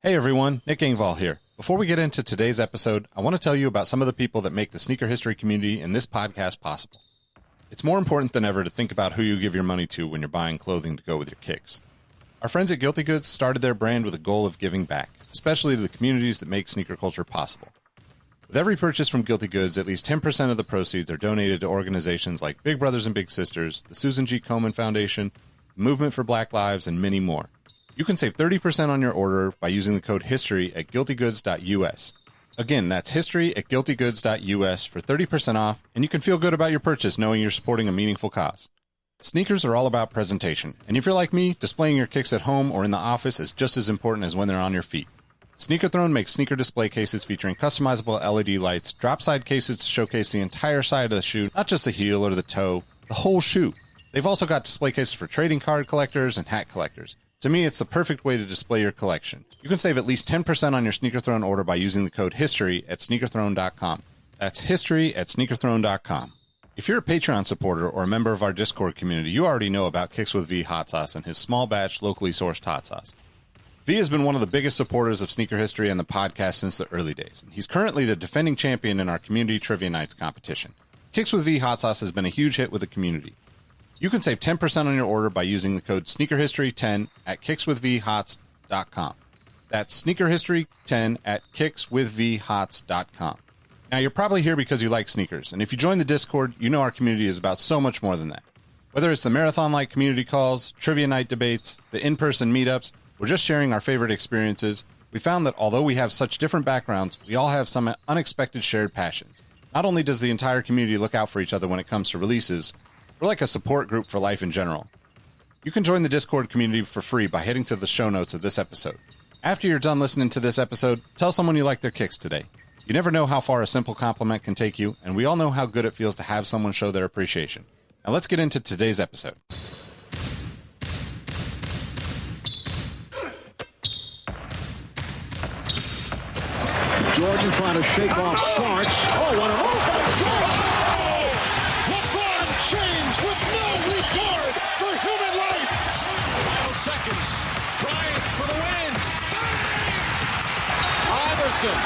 Hey everyone, Nick Engvall here. Before we get into today's episode, I want to tell you about some of the people that make the sneaker history community and this podcast possible. It's more important than ever to think about who you give your money to when you're buying clothing to go with your kicks. Our friends at Guilty Goods started their brand with a goal of giving back, especially to the communities that make sneaker culture possible. With every purchase from Guilty Goods, at least 10% of the proceeds are donated to organizations like Big Brothers and Big Sisters, the Susan G. Komen Foundation, the Movement for Black Lives, and many more. You can save 30% on your order by using the code HISTORY at guiltygoods.us. Again, that's history at guiltygoods.us for 30% off, and you can feel good about your purchase knowing you're supporting a meaningful cause. Sneakers are all about presentation, and if you're like me, displaying your kicks at home or in the office is just as important as when they're on your feet. Sneaker Throne makes sneaker display cases featuring customizable LED lights, drop-side cases to showcase the entire side of the shoe, not just the heel or the toe, the whole shoe. They've also got display cases for trading card collectors and hat collectors. To me, it's the perfect way to display your collection. You can save at least 10% on your Sneaker Throne order by using the code HISTORY at sneakerthrone.com. That's history at sneakerthrone.com. If you're a Patreon supporter or a member of our Discord community, you already know about Kicks with V hot sauce and his small batch, locally sourced hot sauce. V has been one of the biggest supporters of sneaker history and the podcast since the early days. He's currently the defending champion in our community trivia nights competition. Kicks with V hot sauce has been a huge hit with the community. You can save 10% on your order by using the code SneakerHistory10 at kickswithvhots.com. That's SneakerHistory10 at kickswithvhots.com. Now, you're probably here because you like sneakers, and if you join the Discord, you know our community is about so much more than that. Whether it's the marathon-like community calls, trivia night debates, the in-person meetups, or just sharing our favorite experiences, we found that although we have such different backgrounds, we all have some unexpected shared passions. Not only does the entire community look out for each other when it comes to releases, we're like a support group for life in general. You can join the Discord community for free by heading to the show notes of this episode. After you're done listening to this episode, tell someone you like their kicks today. You never know how far a simple compliment can take you, and we all know how good it feels to have someone show their appreciation. Now let's get into today's episode. Jordan trying to shake off Starks. Oh, what a move! James with no regard for human life. Final seconds. Bryant for the win. Iverson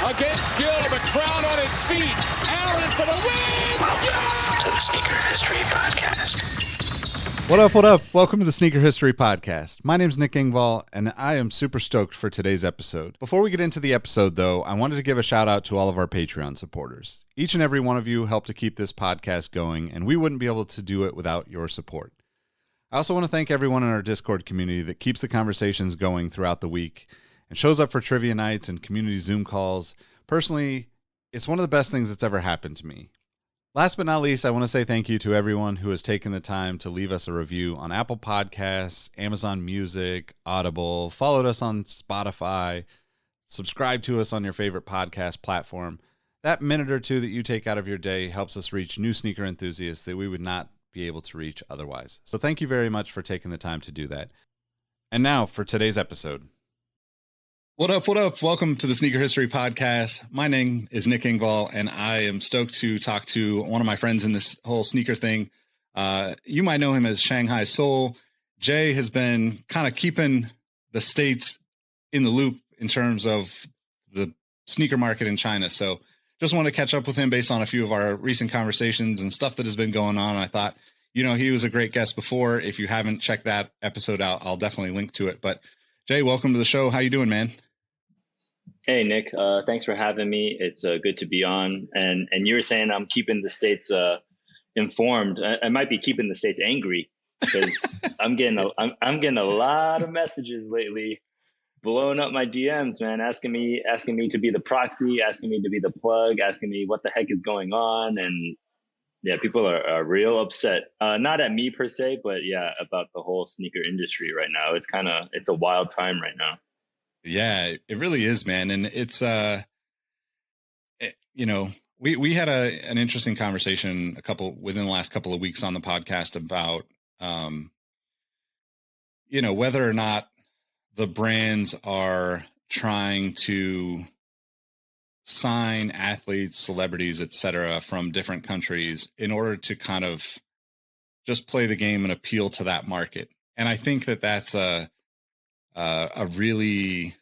against Gill. The crowd on its feet. Allen for the win. Welcome to the Sneaker History Podcast. What up, what up? Welcome to the Sneaker History Podcast. My name's Nick Engvall, and I am super stoked for today's episode. Before we get into the episode, though, I wanted to give a shout out to all of our Patreon supporters. Each and every one of you help to keep this podcast going, and we wouldn't be able to do it without your support. I also want to thank everyone in our Discord community that keeps the conversations going throughout the week and shows up for trivia nights and community Zoom calls. Personally, it's one of the best things that's ever happened to me. Last but not least, I want to say thank you to everyone who has taken the time to leave us a review on Apple Podcasts, Amazon Music, Audible, followed us on Spotify, subscribe to us on your favorite podcast platform. That minute or two that you take out of your day helps us reach new sneaker enthusiasts that we would not be able to reach otherwise. So thank you very much for taking the time to do that. And now for today's episode. What up, what up? Welcome to the Sneaker History Podcast. My name is Nick Engvall, and I am stoked to talk to one of my friends in this whole sneaker thing. You might know him as Shanghai Soul. Jay has been kind of keeping the States in the loop in terms of the sneaker market in China. So just want to catch up with him based on a few of our recent conversations and stuff that has been going on. I thought, he was a great guest before. If you haven't checked that episode out, I'll definitely link to it. But Jay, welcome to the show. How you doing, man? Hey, Nick. Thanks for having me. It's good to be on. And you were saying I'm keeping the States informed. I might be keeping the States angry because I'm getting a lot of messages lately, blowing up my DMs, man, asking me to be the proxy, asking me to be the plug, asking me what the heck is going on. And yeah, people are real upset. Not at me per se, but yeah, about the whole sneaker industry right now. It's a wild time right now. Yeah, it really is, man. And it's, we had an interesting conversation within the last couple of weeks on the podcast about, whether or not the brands are trying to sign athletes, celebrities, etc., from different countries in order to kind of just play the game and appeal to that market. And I think that that's a really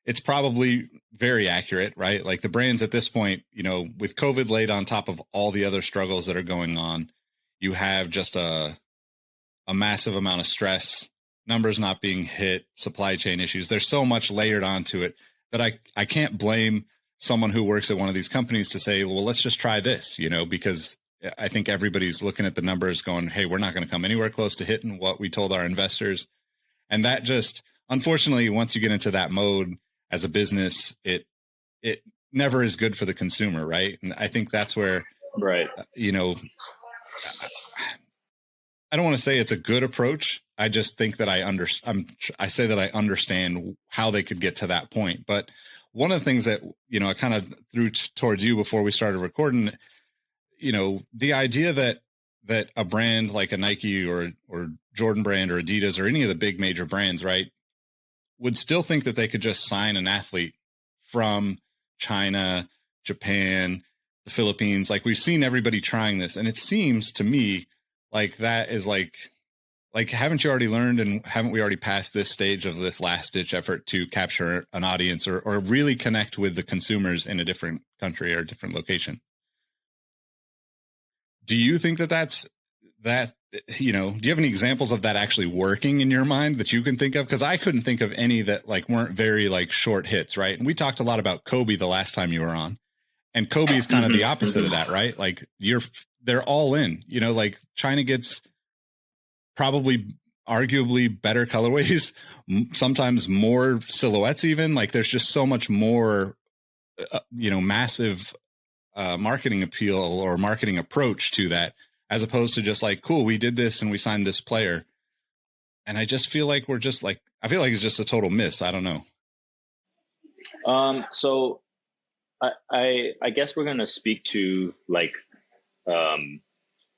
it's probably very accurate, right? Like the brands at this point, with COVID laid on top of all the other struggles that are going on, you have just a massive amount of stress, numbers not being hit, supply chain issues. There's so much layered onto it that I can't blame someone who works at one of these companies to say, well, let's just try this, because I think everybody's looking at the numbers going, hey, we're not going to come anywhere close to hitting what we told our investors. And that just, unfortunately, once you get into that mode as a business, it never is good for the consumer, right? And I think that's where, right, I don't want to say it's a good approach. I just think that I say that I understand how they could get to that point. But one of the things that, I kind of threw towards you before we started recording, the idea that a brand like a Nike or Jordan brand or Adidas or any of the big major brands, right, would still think that they could just sign an athlete from China, Japan, the Philippines. Like we've seen everybody trying this. And it seems to me like that is like, haven't you already learned and haven't we already passed this stage of this last ditch effort to capture an audience or really connect with the consumers in a different country or a different location? Do you think that do you have any examples of that actually working in your mind that you can think of? Because I couldn't think of any that like weren't very like short hits, right? And we talked a lot about Kobe the last time you were on, and Kobe is kind of the opposite of that, right? Like they're all in, like China gets probably arguably better colorways, sometimes more silhouettes, even like there's just so much more, massive marketing appeal or marketing approach to that, as opposed to just like, cool, we did this and we signed this player. And I just feel like I feel like it's just a total miss. I don't know. So I guess we're going to speak to like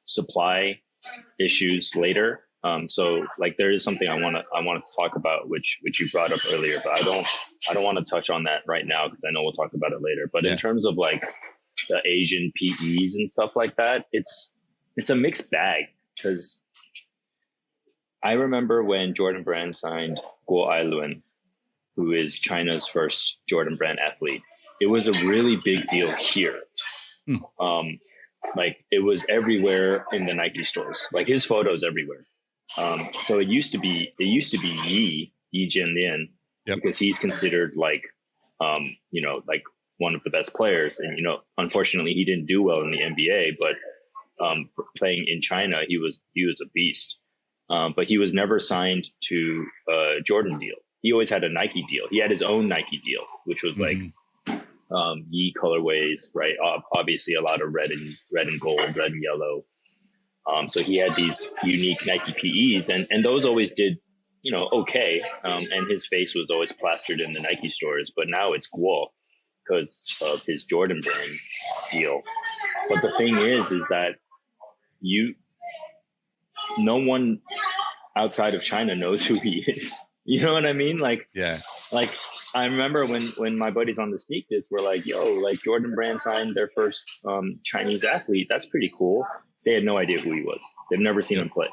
supply issues later. So like there is something I want to talk about, which you brought up earlier, but I don't want to touch on that right now because I know we'll talk about it later. But in terms of like the Asian PEs and stuff like that, it's a mixed bag because I remember when Jordan Brand signed Guo Ailuan, who is China's first Jordan Brand athlete. It was a really big deal here. Like it was everywhere in the Nike stores, like his photos everywhere. So it used to be Yi Jianlian, because he's considered like, like one of the best players. And, unfortunately he didn't do well in the NBA, but playing in China, he was a beast. But he was never signed to a Jordan deal. He always had a Nike deal. He had his own Nike deal, which was like Yi colorways, right? Obviously a lot of red and gold, red and yellow. So he had these unique Nike PEs and those always did, okay. And his face was always plastered in the Nike stores, but now it's Guo because of his Jordan Brand deal. But the thing is that no one outside of China knows who he is. You know what I mean? Like, yeah. Like I remember when my buddies on the Sneak This were like, yo, like Jordan Brand signed their first Chinese athlete. That's pretty cool. They had no idea who he was. They've never seen him play.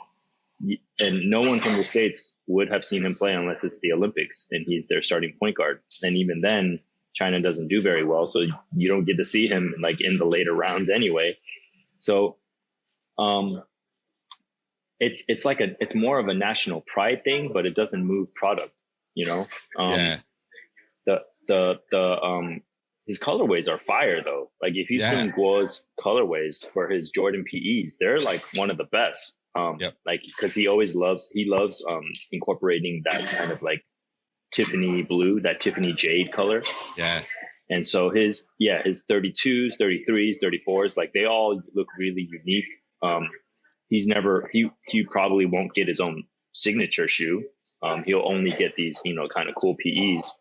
And no one from the States would have seen him play unless it's the Olympics and he's their starting point guard. And even then, China doesn't do very well. So you don't get to see him like in the later rounds anyway. So it's more of a national pride thing, but it doesn't move product, his colorways are fire though. Like if you've seen Guo's colorways for his Jordan PEs, they're like one of the best. Like because he loves incorporating that kind of like Tiffany blue, that Tiffany jade color. Yeah. And so his 32s, 33s, 34s, like they all look really unique. He probably won't get his own signature shoe. He'll only get these, kind of cool PEs.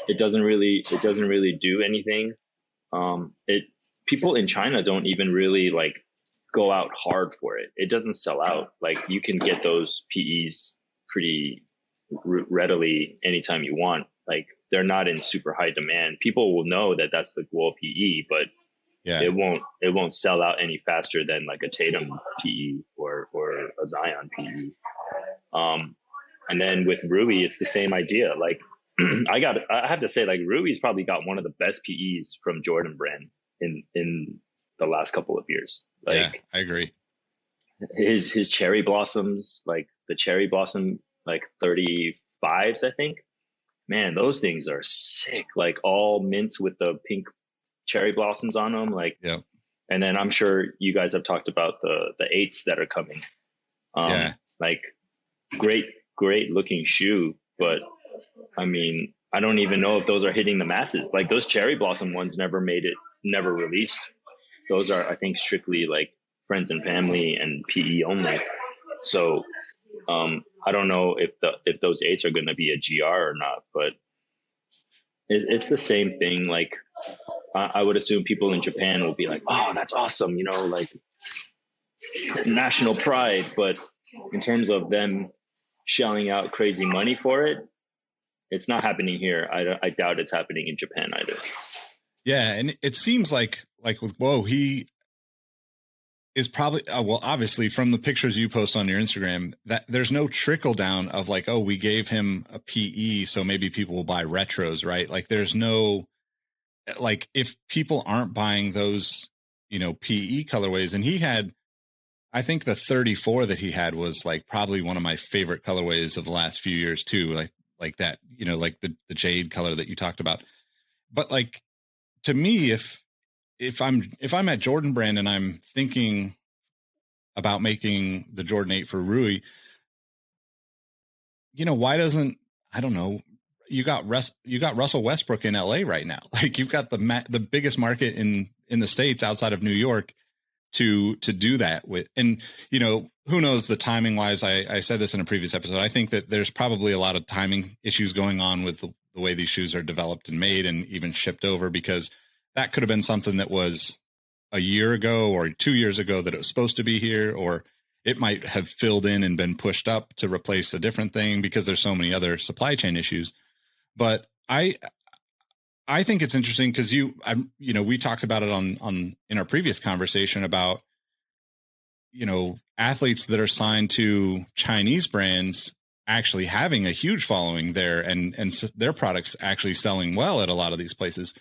It doesn't really do anything. People in China don't even really like go out hard for it. It doesn't sell out. Like you can get those PEs pretty readily anytime you want. Like they're not in super high demand. People will know that that's the Guo PE, but it won't sell out any faster than like a Tatum PE or a Zion PE. And then with Rui, it's the same idea. Like I have to say, like, Rui's probably got one of the best PEs from Jordan Brand in the last couple of years. Like, yeah, I agree. His cherry blossoms, like the cherry blossom, like 35s, I think. Man, those things are sick. Like all mints with the pink cherry blossoms on them. Like, yeah. And then I'm sure you guys have talked about the 8s that are coming. Like great looking shoe, but I mean, I don't even know if those are hitting the masses. Like those cherry blossom ones never released. Those are, I think, strictly like friends and family and PE only. So I don't know if those 8s are going to be a GR or not, but it's the same thing. Like I would assume people in Japan will be like, oh, that's awesome, like national pride. But in terms of them shelling out crazy money for it, it's not happening here. I doubt it's happening in Japan either. Yeah, and it seems like with Whoa, he is probably well, obviously from the pictures you post on your Instagram, that there's no trickle down of like, oh, we gave him a PE, so maybe people will buy retros, right? Like there's no, like if people aren't buying those, PE colorways, and he had, I think the 34 that he had was like probably one of my favorite colorways of the last few years too. Like that, like the jade color that you talked about. But like, to me, if I'm at Jordan Brand and I'm thinking about making the Jordan 8 for Rui, why doesn't, I don't know, you got Russell Westbrook in LA right now. Like you've got the biggest market in the States outside of New York to do that with. And, who knows the timing wise, I said this in a previous episode. I think that there's probably a lot of timing issues going on with the way these shoes are developed and made and even shipped over, because that could have been something that was a year ago or 2 years ago that it was supposed to be here, or it might have filled in and been pushed up to replace a different thing because there's so many other supply chain issues. But I think it's interesting because we talked about it on in our previous conversation about, athletes that are signed to Chinese brands actually having a huge following there and their products actually selling well at a lot of these places.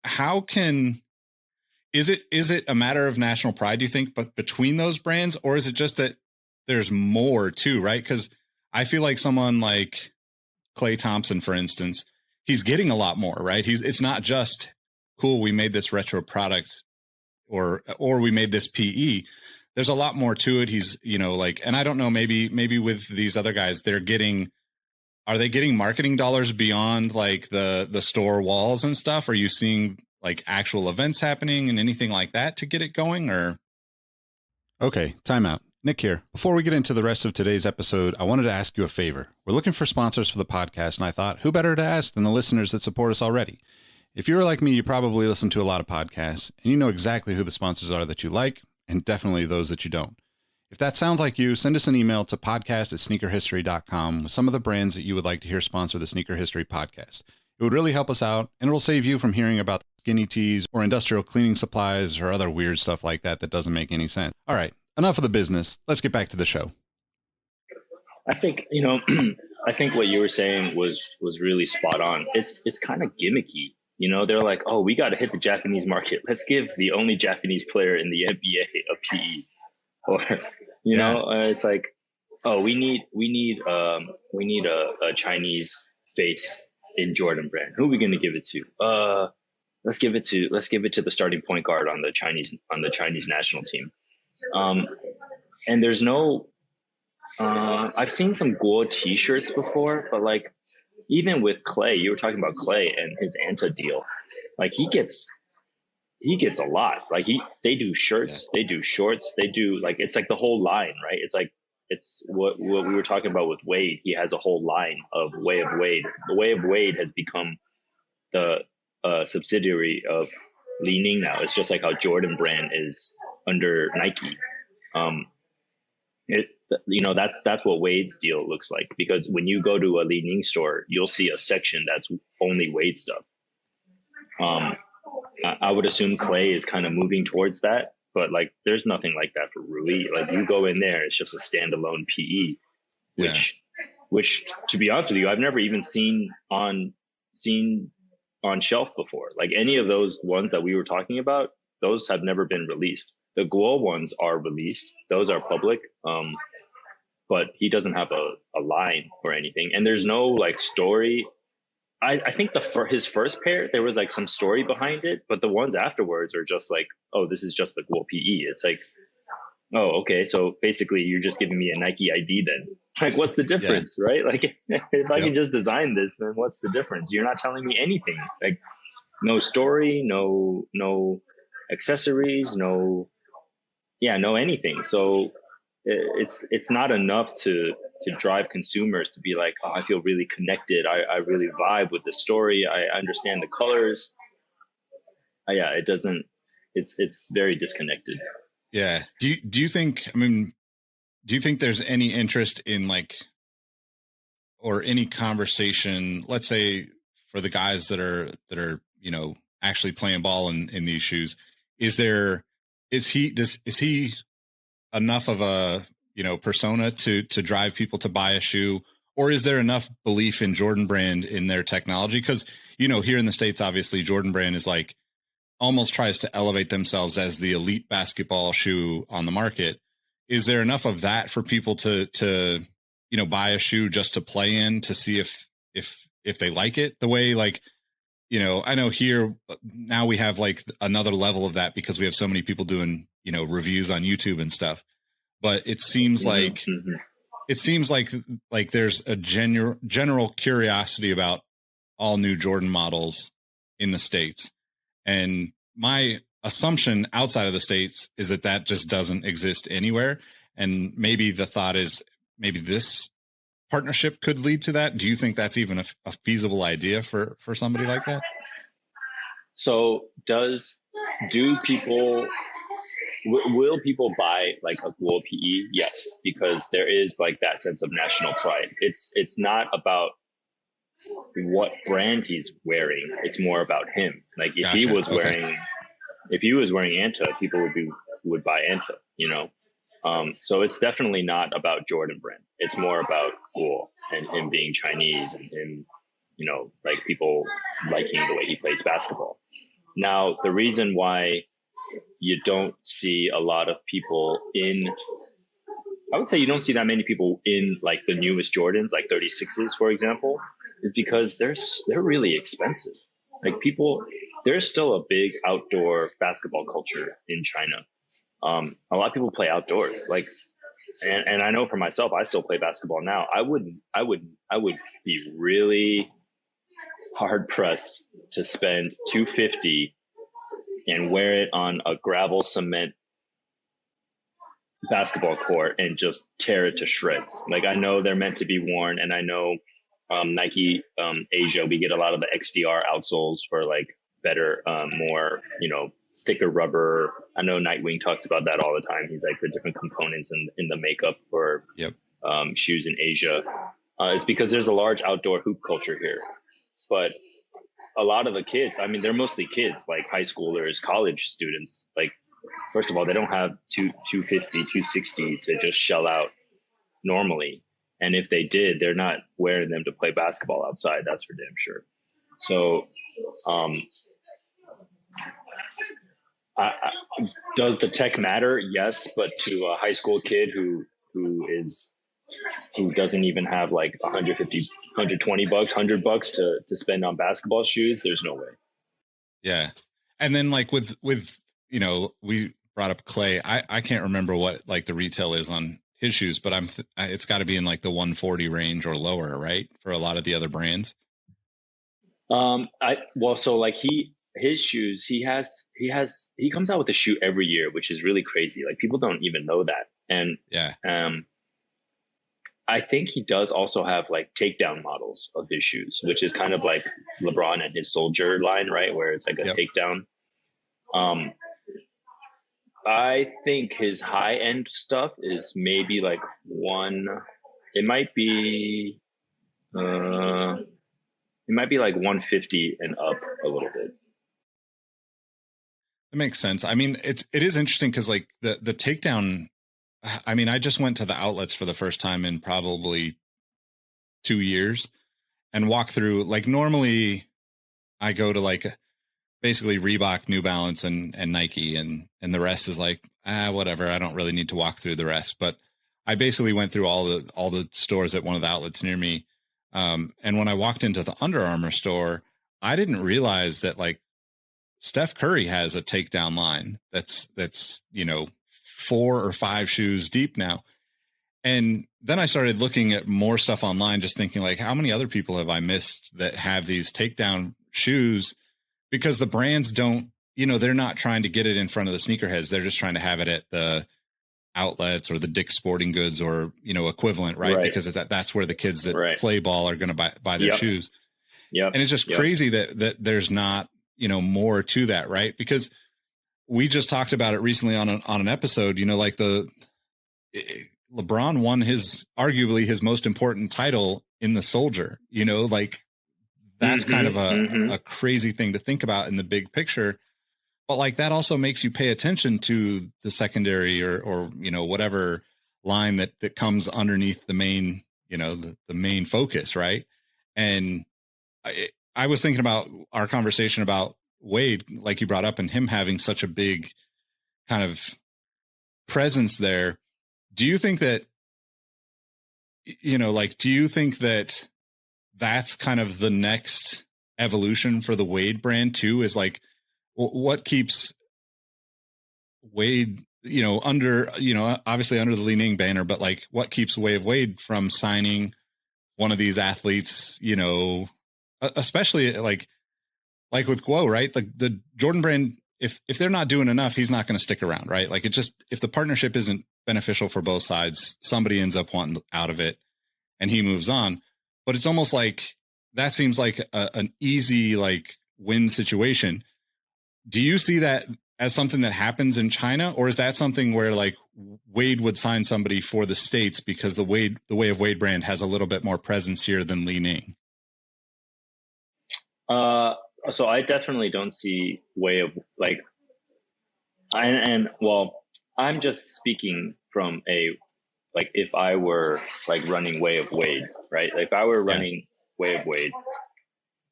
How can, is it a matter of national pride, do you think, but between those brands, or is it just that there's more too, right? Because I feel like someone like Klay Thompson, for instance, he's getting a lot more, right? It's not just cool, we made this retro product or we made this PE. There's a lot more to it. He's, and I don't know, maybe with these other guys, are they getting marketing dollars beyond like the store walls and stuff? Are you seeing like actual events happening and anything like that to get it going, or? Okay, time out. Nick here. Before we get into the rest of today's episode, I wanted to ask you a favor. We're looking for sponsors for the podcast, and I thought, who better to ask than the listeners that support us already? If you're like me, you probably listen to a lot of podcasts, and you know exactly who the sponsors are that you like, and definitely those that you don't. If that sounds like you, send us an email to podcast@sneakerhistory.com with some of the brands that you would like to hear sponsor the Sneaker History podcast. It would really help us out, and it'll save you from hearing about skinny teas or industrial cleaning supplies or other weird stuff like that doesn't make any sense. All right, enough of the business. Let's get back to the show. I think, I think what you were saying was really spot on. It's kind of gimmicky. They're like, oh, we got to hit the Japanese market. Let's give the only Japanese player in the NBA a PE. Or, it's like, oh, we need a Chinese face in Jordan Brand. Who are we going to give it to? Let's give it to the starting point guard on the Chinese national team. And there's no, I've seen some Guo t-shirts before, but like, even with Klay, you were talking about Klay and his Anta deal, like he gets a lot. Like they do shirts, they do shorts, they do like, it's like the whole line, right? It's like, it's what we were talking about with Wade. He has a whole line of Way of Wade. The Way of Wade has become the subsidiary of Li Ning now. It's just like how Jordan Brand is under Nike. That's what Wade's deal looks like, because when you go to a Li Ning store, you'll see a section that's only Wade stuff. I would assume Klay is kind of moving towards that, but like there's nothing like that for Rui. Like you go in there, it's just a standalone PE, which which, to be honest with you, I've never even seen on shelf before. Like any of those ones that we were talking about, those have never been released. The Guo ones are released; those are public. But he doesn't have a line or anything, and there's no like story. I think his first pair, there was like some story behind it, but the ones afterwards are just like, oh, this is just the Guo PE. It's like, oh, okay, so basically you're just giving me a Nike ID then. Like, what's the difference, right? Like, if I can just design this, then what's the difference? You're not telling me anything. Like, no story, no accessories, no anything. So it's not enough to drive consumers to be like, oh, I feel really connected. I really vibe with the story. I understand the colors. It doesn't. It's very disconnected. Yeah. Do you think? I mean, do you think there's any interest in like, or any conversation? Let's say for the guys that are actually playing ball in these shoes, is he enough of a persona to drive people to buy a shoe, or is there enough belief in Jordan Brand in their technology? Because here in the States, obviously Jordan Brand is like almost tries to elevate themselves as the elite basketball shoe on the market. Is there enough of that for people to buy a shoe just to play in, to see if they like it the way, like, I know here now we have like another level of that because we have so many people doing reviews on YouTube and stuff, but it seems like there's a general curiosity about all new Jordan models in the States. And my assumption outside of the States is that just doesn't exist anywhere. And maybe the thought is maybe this partnership could lead to that. Do you think that's even a feasible idea for somebody like that? So will people buy like a Guo PE? Yes, because there is like that sense of national pride. It's not about what brand he's wearing. It's more about him. Like if he was wearing Anta, people would buy Anta, So it's definitely not about Jordan Brand. It's more about Guo and him being Chinese and him, like people liking the way he plays basketball. Now, the reason why you don't see a lot of people I would say you don't see that many people in like the newest Jordans, like 36s, for example, is because they're really expensive. Like there's still a big outdoor basketball culture in China. A lot of people play outdoors, like, and I know for myself, I still play basketball now. I would be really hard pressed to spend $250 and wear it on a gravel cement basketball court and just tear it to shreds. Like, I know they're meant to be worn, and I know Nike Asia, we get a lot of the XDR outsoles for like better, more, thicker rubber. I know Nightwing talks about that all the time. He's like the different components in the makeup for shoes in Asia. It's because there's a large outdoor hoop culture here. But a lot of the kids, I mean, they're mostly kids, like high schoolers, college students. Like, first of all, they don't have $250, $260 to just shell out normally. And if they did, they're not wearing them to play basketball outside. That's for damn sure. So, does the tech matter? Yes, but to a high school kid who doesn't even have like $150, $120, $100 to spend on basketball shoes, there's no way. Yeah. And then like with we brought up Clay. I can't remember what like the retail is on his shoes, but it's got to be in like the 140 range or lower, right? For a lot of the other brands. So like his shoes, he comes out with a shoe every year, which is really crazy. Like, people don't even know that. And I think he does also have like takedown models of his shoes, which is kind of like LeBron and his Soldier line, right? Where it's like a takedown. I think his high end stuff is maybe like it might be like 150 and up a little bit. That makes sense. I mean, it is interesting because like the takedown, I mean, I just went to the outlets for the first time in probably 2 years and walk through, like, normally I go to like basically Reebok, New Balance, and Nike, and the rest is like, whatever. I don't really need to walk through the rest. But I basically went through all the stores at one of the outlets near me. And when I walked into the Under Armour store, I didn't realize that, like, Steph Curry has a takedown line that's 4 or 5 shoes deep now. And then I started looking at more stuff online, just thinking, like, how many other people have I missed that have these takedown shoes? Because the brands don't, they're not trying to get it in front of the sneakerheads. They're just trying to have it at the outlets or the Dick's Sporting Goods or, equivalent, right? Because that's where the kids that play ball are going to buy their shoes. Yeah. And it's just crazy that there's not, more to that, right? Because we just talked about it recently on an episode, like LeBron won arguably his most important title in the Soldier, like that's kind of a crazy thing to think about in the big picture. But like that also makes you pay attention to the secondary or whatever line that comes underneath the main, the main focus. Right. And I was thinking about our conversation about Wade, like you brought up, and him having such a big kind of presence there. Do you think that, do you think that that's kind of the next evolution for the Wade brand too, is like what keeps Wade, under, obviously under the Li Ning banner, but like what keeps Way of Wade from signing one of these athletes, especially like with Guo, right? Like the Jordan brand, if they're not doing enough, he's not going to stick around, right? Like if the partnership isn't beneficial for both sides, somebody ends up wanting out of it and he moves on. But it's almost like that seems like an easy, like, win situation. Do you see that as something that happens in China, or is that something where like Wade would sign somebody for the States because the Way of Wade brand has a little bit more presence here than Li Ning? So I definitely don't see Way of like, I'm just speaking from like if I were like running Way of Wade, right? Like if I were running Way of Wade,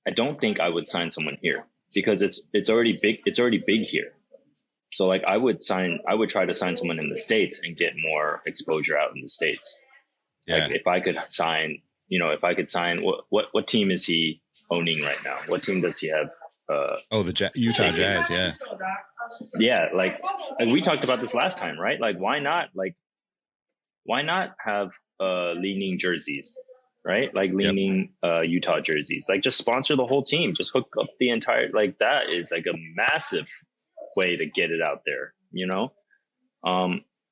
I don't think I would sign someone here because it's already big. It's already big here. So like I would try to sign someone in the States and get more exposure out in the States. Yeah. Like if I could sign, what team is he owning right now? What team does he have? The Utah Jazz. Yeah. Yeah. Like we talked about this last time, right? Like, why not have Li Ning jerseys, right? Like Li Ning Utah jerseys, like just sponsor the whole team, just hook up the entire, like that is like a massive way to get it out there,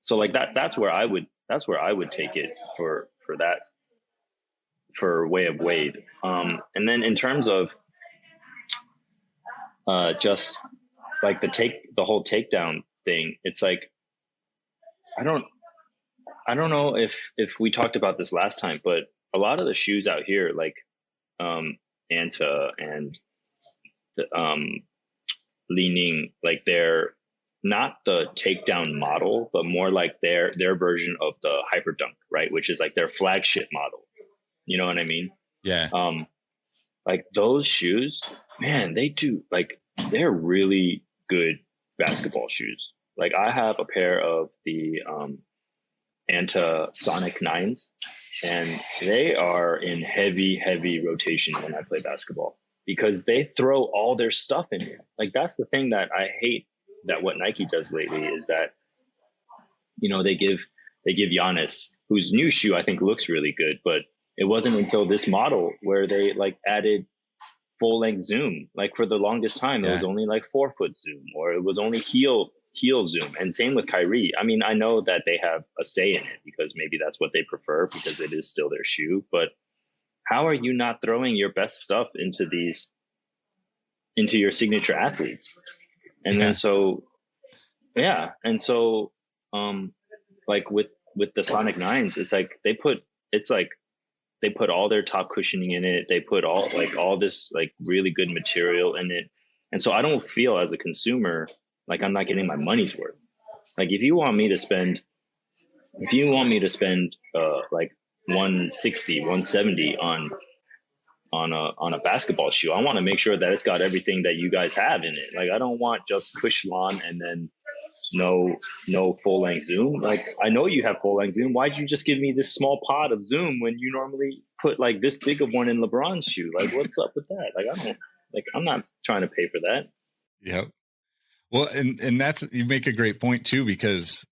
so like that's where I would take it for that, for Way of Wade. And then in terms of just like the whole takedown thing, it's like I don't know if we talked about this last time, but a lot of the shoes out here, like Anta and the Li Ning, like they're not the takedown model, but more like their version of the Hyperdunk, right? Which is like their flagship model. You know what I mean? Yeah. Like those shoes, man, they're really good basketball shoes. Like I have a pair of the Anta Sonic 9s, and they are in heavy rotation when I play basketball because they throw all their stuff in here. Like that's the thing that I hate that what Nike does lately is that, they give Giannis, whose new shoe I think looks really good, but it wasn't until this model where they like added full length zoom. Like for the longest time, it was only like 4-foot zoom, or it was only heel zoom. And same with Kyrie. I mean, I know that they have a say in it because maybe that's what they prefer because it is still their shoe. But how are you not throwing your best stuff into your signature athletes? And then like with the Sonic 9s, it's like they put all their top cushioning in it. They put all this like really good material in it. And so I don't feel as a consumer like I'm not getting my money's worth. Like if you want me to spend like 160, 170 on a basketball shoe. I want to make sure that it's got everything that you guys have in it. Like, I don't want just Cushlon and then no full length zoom. Like, I know you have full length zoom. Why'd you just give me this small pod of zoom when you normally put like this big of one in LeBron's shoe? Like, what's up with that? I'm not trying to pay for that. Yep. Well, and that's, you make a great point too, because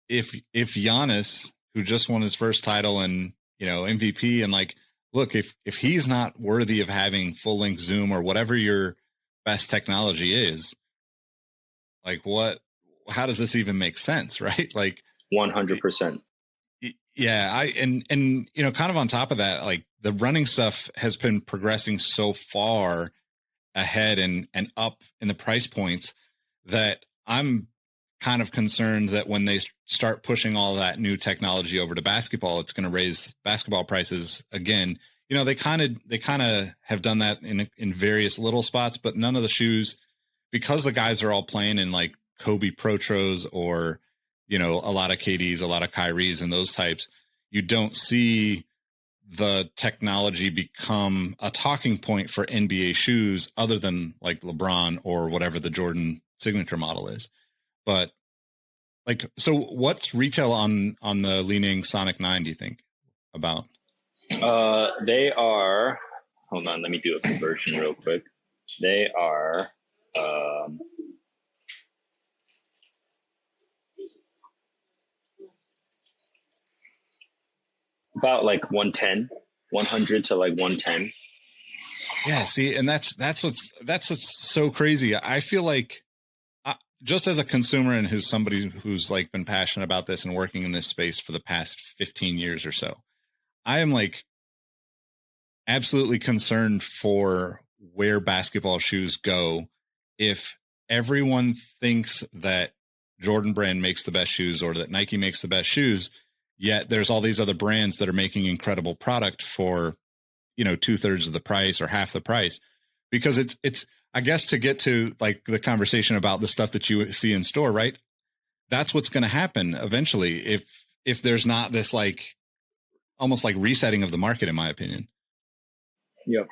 if Giannis, who just won his first title and, MVP, and like, look, if he's not worthy of having full length zoom or whatever your best technology is, like, how does this even make sense? Right. Like 100%. Yeah. And kind of on top of that, like the running stuff has been progressing so far ahead and up in the price points that I'm kind of concerned that when they start pushing all that new technology over to basketball, it's going to raise basketball prices again. They kind of have done that in various little spots, but none of the shoes, because the guys are all playing in like Kobe Protros or, a lot of KDs, a lot of Kyries and those types, you don't see the technology become a talking point for NBA shoes other than like LeBron or whatever the Jordan signature model is. But like, so what's retail on the Li-Ning Sonic 9, do you think about? They are, hold on, let me do a conversion real quick. They are, about like 110, 100 to like 110. Yeah. See, and that's what's so crazy. I feel like, just as a consumer and who's somebody who's like been passionate about this and working in this space for the past 15 years or so, I am like absolutely concerned for where basketball shoes go if everyone thinks that Jordan brand makes the best shoes or that Nike makes the best shoes, yet there's all these other brands that are making incredible product for, 2/3 of the price or half the price. Because it's I guess to get to like the conversation about the stuff that you see in store, right? That's what's going to happen eventually if there's not this like almost like resetting of the market, in my opinion. Yep.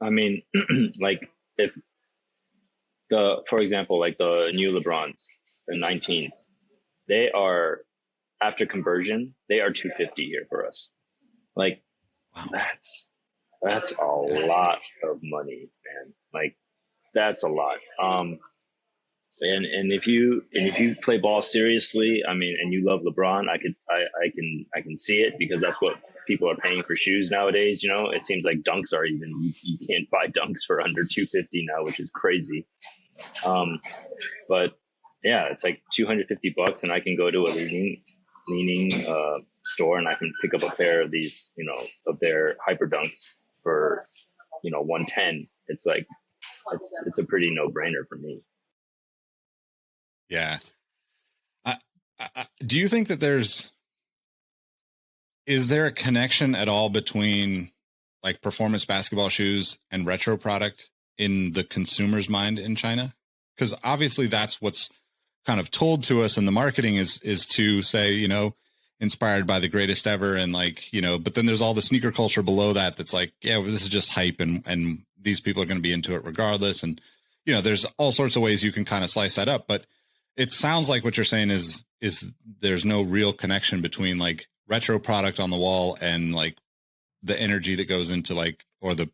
I mean, like if for example, like the new LeBrons, the 19s, they are, after conversion, they are 250 here for us. Like, wow. That's a lot of money, man. Like, that's a lot. And if you play ball seriously, I mean, and you love LeBron, I can see it, because that's what people are paying for shoes nowadays. It seems like dunks are even, you can't buy dunks for under 250 now, which is crazy. But yeah, it's like $250, and I can go to a Li-Ning store and I can pick up a pair of these, of their hyper dunks for, 110. It's like, it's a pretty no brainer for me. Yeah. Do you think that is there a connection at all between like performance basketball shoes and retro product in the consumer's mind in China? Because obviously that's what's kind of told to us in the marketing is to say, inspired by the greatest ever. And like, but then there's all the sneaker culture below that's like, yeah, well, this is just hype and these people are going to be into it regardless. And, there's all sorts of ways you can kind of slice that up, but it sounds like what you're saying is there's no real connection between like retro product on the wall and like the energy that goes into like, or the,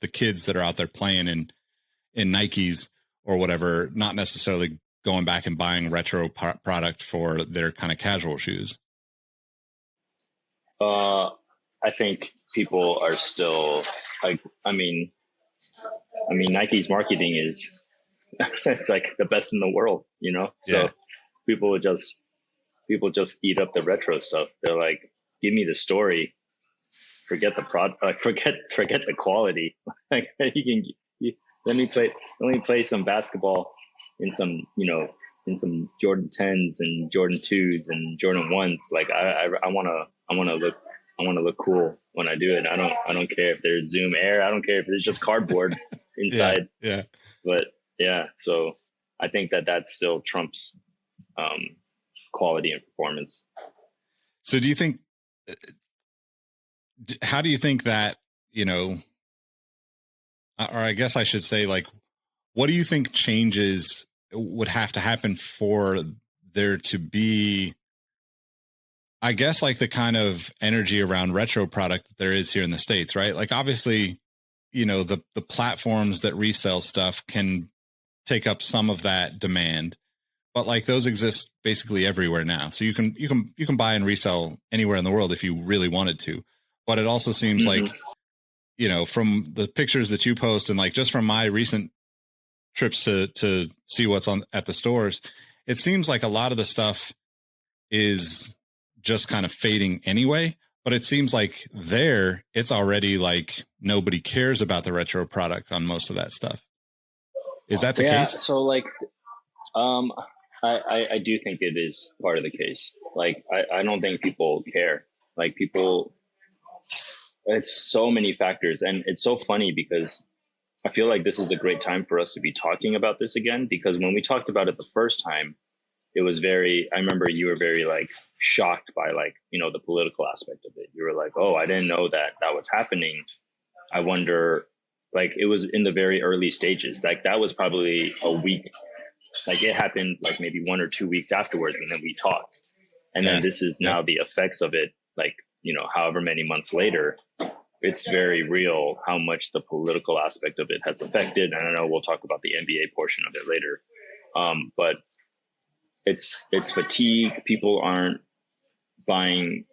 the kids that are out there playing in Nikes or whatever, not necessarily going back and buying retro product for their kind of casual shoes. I think people are still like, I mean, Nike's marketing is, it's like the best in the world, So yeah. people just eat up the retro stuff. They're like, give me the story, forget the product, like forget the quality. Like let me play some basketball in some, in some Jordan 10s and Jordan 2s and Jordan 1s. Like I want to look cool when I do it. I don't care if there's Zoom Air. I don't care if there's just cardboard inside. Yeah. But yeah, so I think that still trumps quality and performance. So do you think how do you think that, or I guess I should say, like, what do you think changes would have to happen for there to be, I guess, like the kind of energy around retro product that there is here in the States, right? Like, obviously, the platforms that resell stuff can take up some of that demand, but like those exist basically everywhere now. So you can buy and resell anywhere in the world if you really wanted to. But it also seems like, from the pictures that you post and like just from my recent trips to see what's on at the stores, it seems like a lot of the stuff is just kind of fading anyway. But it seems like it's already like nobody cares about the retro product on most of that stuff. Is that the case? So like, I do think it is part of the case. Like, I don't think people care. Like, people, it's so many factors. And it's so funny because I feel like this is a great time for us to be talking about this again, because when we talked about it the first time, it was I remember you were very like shocked by like, the political aspect of it. You were like, oh, I didn't know that was happening. I wonder, like, it was in the very early stages. Like, that was probably a week. Like, it happened like maybe 1 or 2 weeks afterwards, and then we talked. And then this is now the effects of it, like, however many months later. It's very real how much the political aspect of it has affected. And I know we'll talk about the NBA portion of it later. But it's fatigue. People aren't buying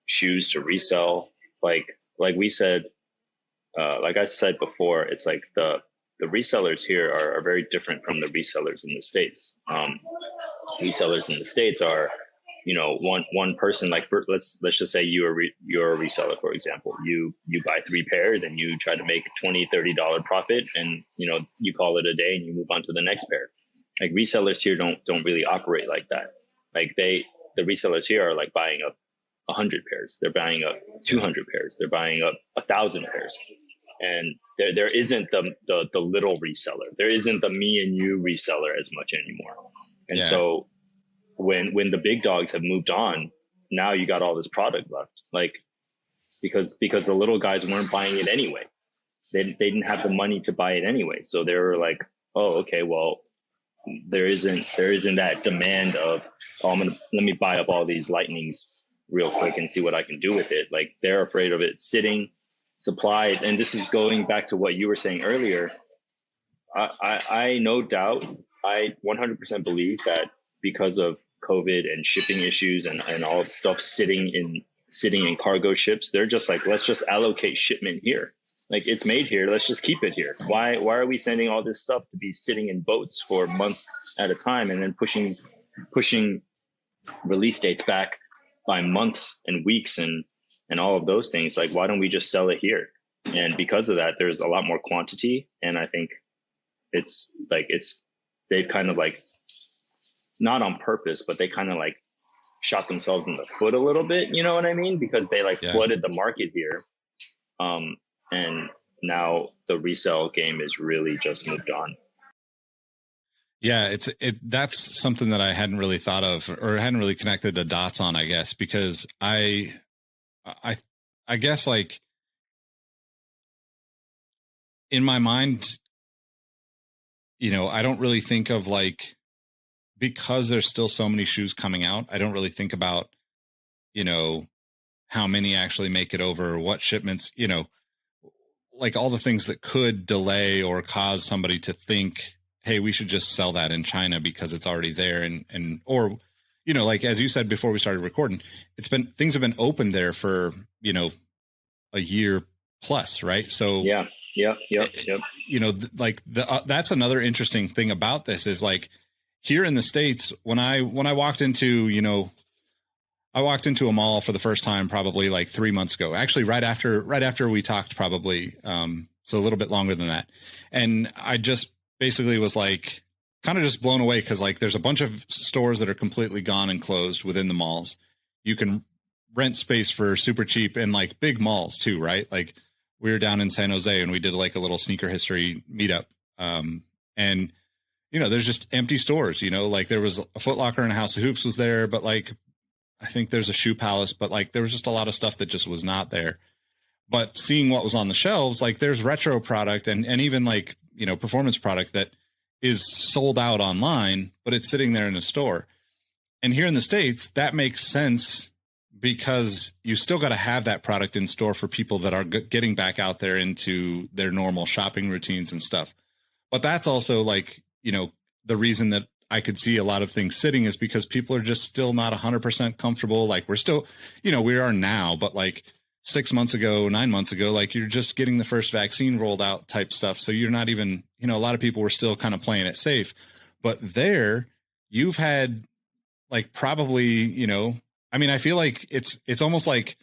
shoes to resell. Like we said, like I said before, it's like the resellers here are very different from the resellers in the States. Resellers in the States are, one person, like, let's just say you're a reseller, for example. You buy 3 pairs and you try to make $20-$30 profit, and you call it a day and you move on to the next pair. Like, resellers here don't really operate like that. Like, the resellers here are like buying up 100 pairs. They're buying up 200 pairs. They're buying up 1,000 pairs. And there isn't the little reseller. There isn't the me and you reseller as much anymore. And so when the big dogs have moved on, now you got all this product left. Like, because the little guys weren't buying it anyway. They didn't have the money to buy it anyway. So they were like, oh, okay, well, there isn't that demand of, let me buy up all these Lightnings real quick and see what I can do with it. Like, they're afraid of it sitting supplied. And this is going back to what you were saying earlier. I no doubt, I 100% believe that because of COVID and shipping issues and all the stuff sitting in cargo ships, they're just like, let's just allocate shipment here. Like, it's made here, let's just keep it here. Why are we sending all this stuff to be sitting in boats for months at a time and then pushing release dates back by months and weeks and all of those things? Like, why don't we just sell it here? And because of that, there's a lot more quantity. And I think they've kind of like, not on purpose, but they kind of like shot themselves in the foot a little bit. You know what I mean? Because they flooded the market here. And now the resale game is really just moved on. Yeah, that's something that I hadn't really thought of, or hadn't really connected the dots on, I guess, because I guess, like, in my mind, I don't really think of, like, because there's still so many shoes coming out, I don't really think about, how many actually make it over, what shipments, like all the things that could delay or cause somebody to think, hey, we should just sell that in China because it's already there. Or, like, as you said before we started recording, things have been open there for, a year plus. Right. So Yep. That's another interesting thing about this is, like, here in the States, when I walked into, I walked into a mall for the first time probably like 3 months ago, actually right after we talked, probably. So a little bit longer than that. And I just basically was like, kind of just blown away. 'Cause, like, there's a bunch of stores that are completely gone and closed within the malls. You can rent space for super cheap in, like, big malls too. Right. Like, we were down in San Jose and we did like a little sneaker history meetup. And there's just empty stores, like there was a Foot Locker and a House of Hoops was there, but, like, I think there's a Shoe Palace, but like there was just a lot of stuff that just was not there. But seeing what was on the shelves, like there's retro product and even like, performance product that is sold out online, but it's sitting there in a store. And here in the States, that makes sense because you still got to have that product in store for people that are getting back out there into their normal shopping routines and stuff. But that's also like, the reason that I could see a lot of things sitting is because people are just still not 100% comfortable. Like we're still, we are now, but like 6 months ago, 9 months ago, like you're just getting the first vaccine rolled out type stuff. So you're not even, a lot of people were still kind of playing it safe. But there, you've had like probably, I feel like it's almost like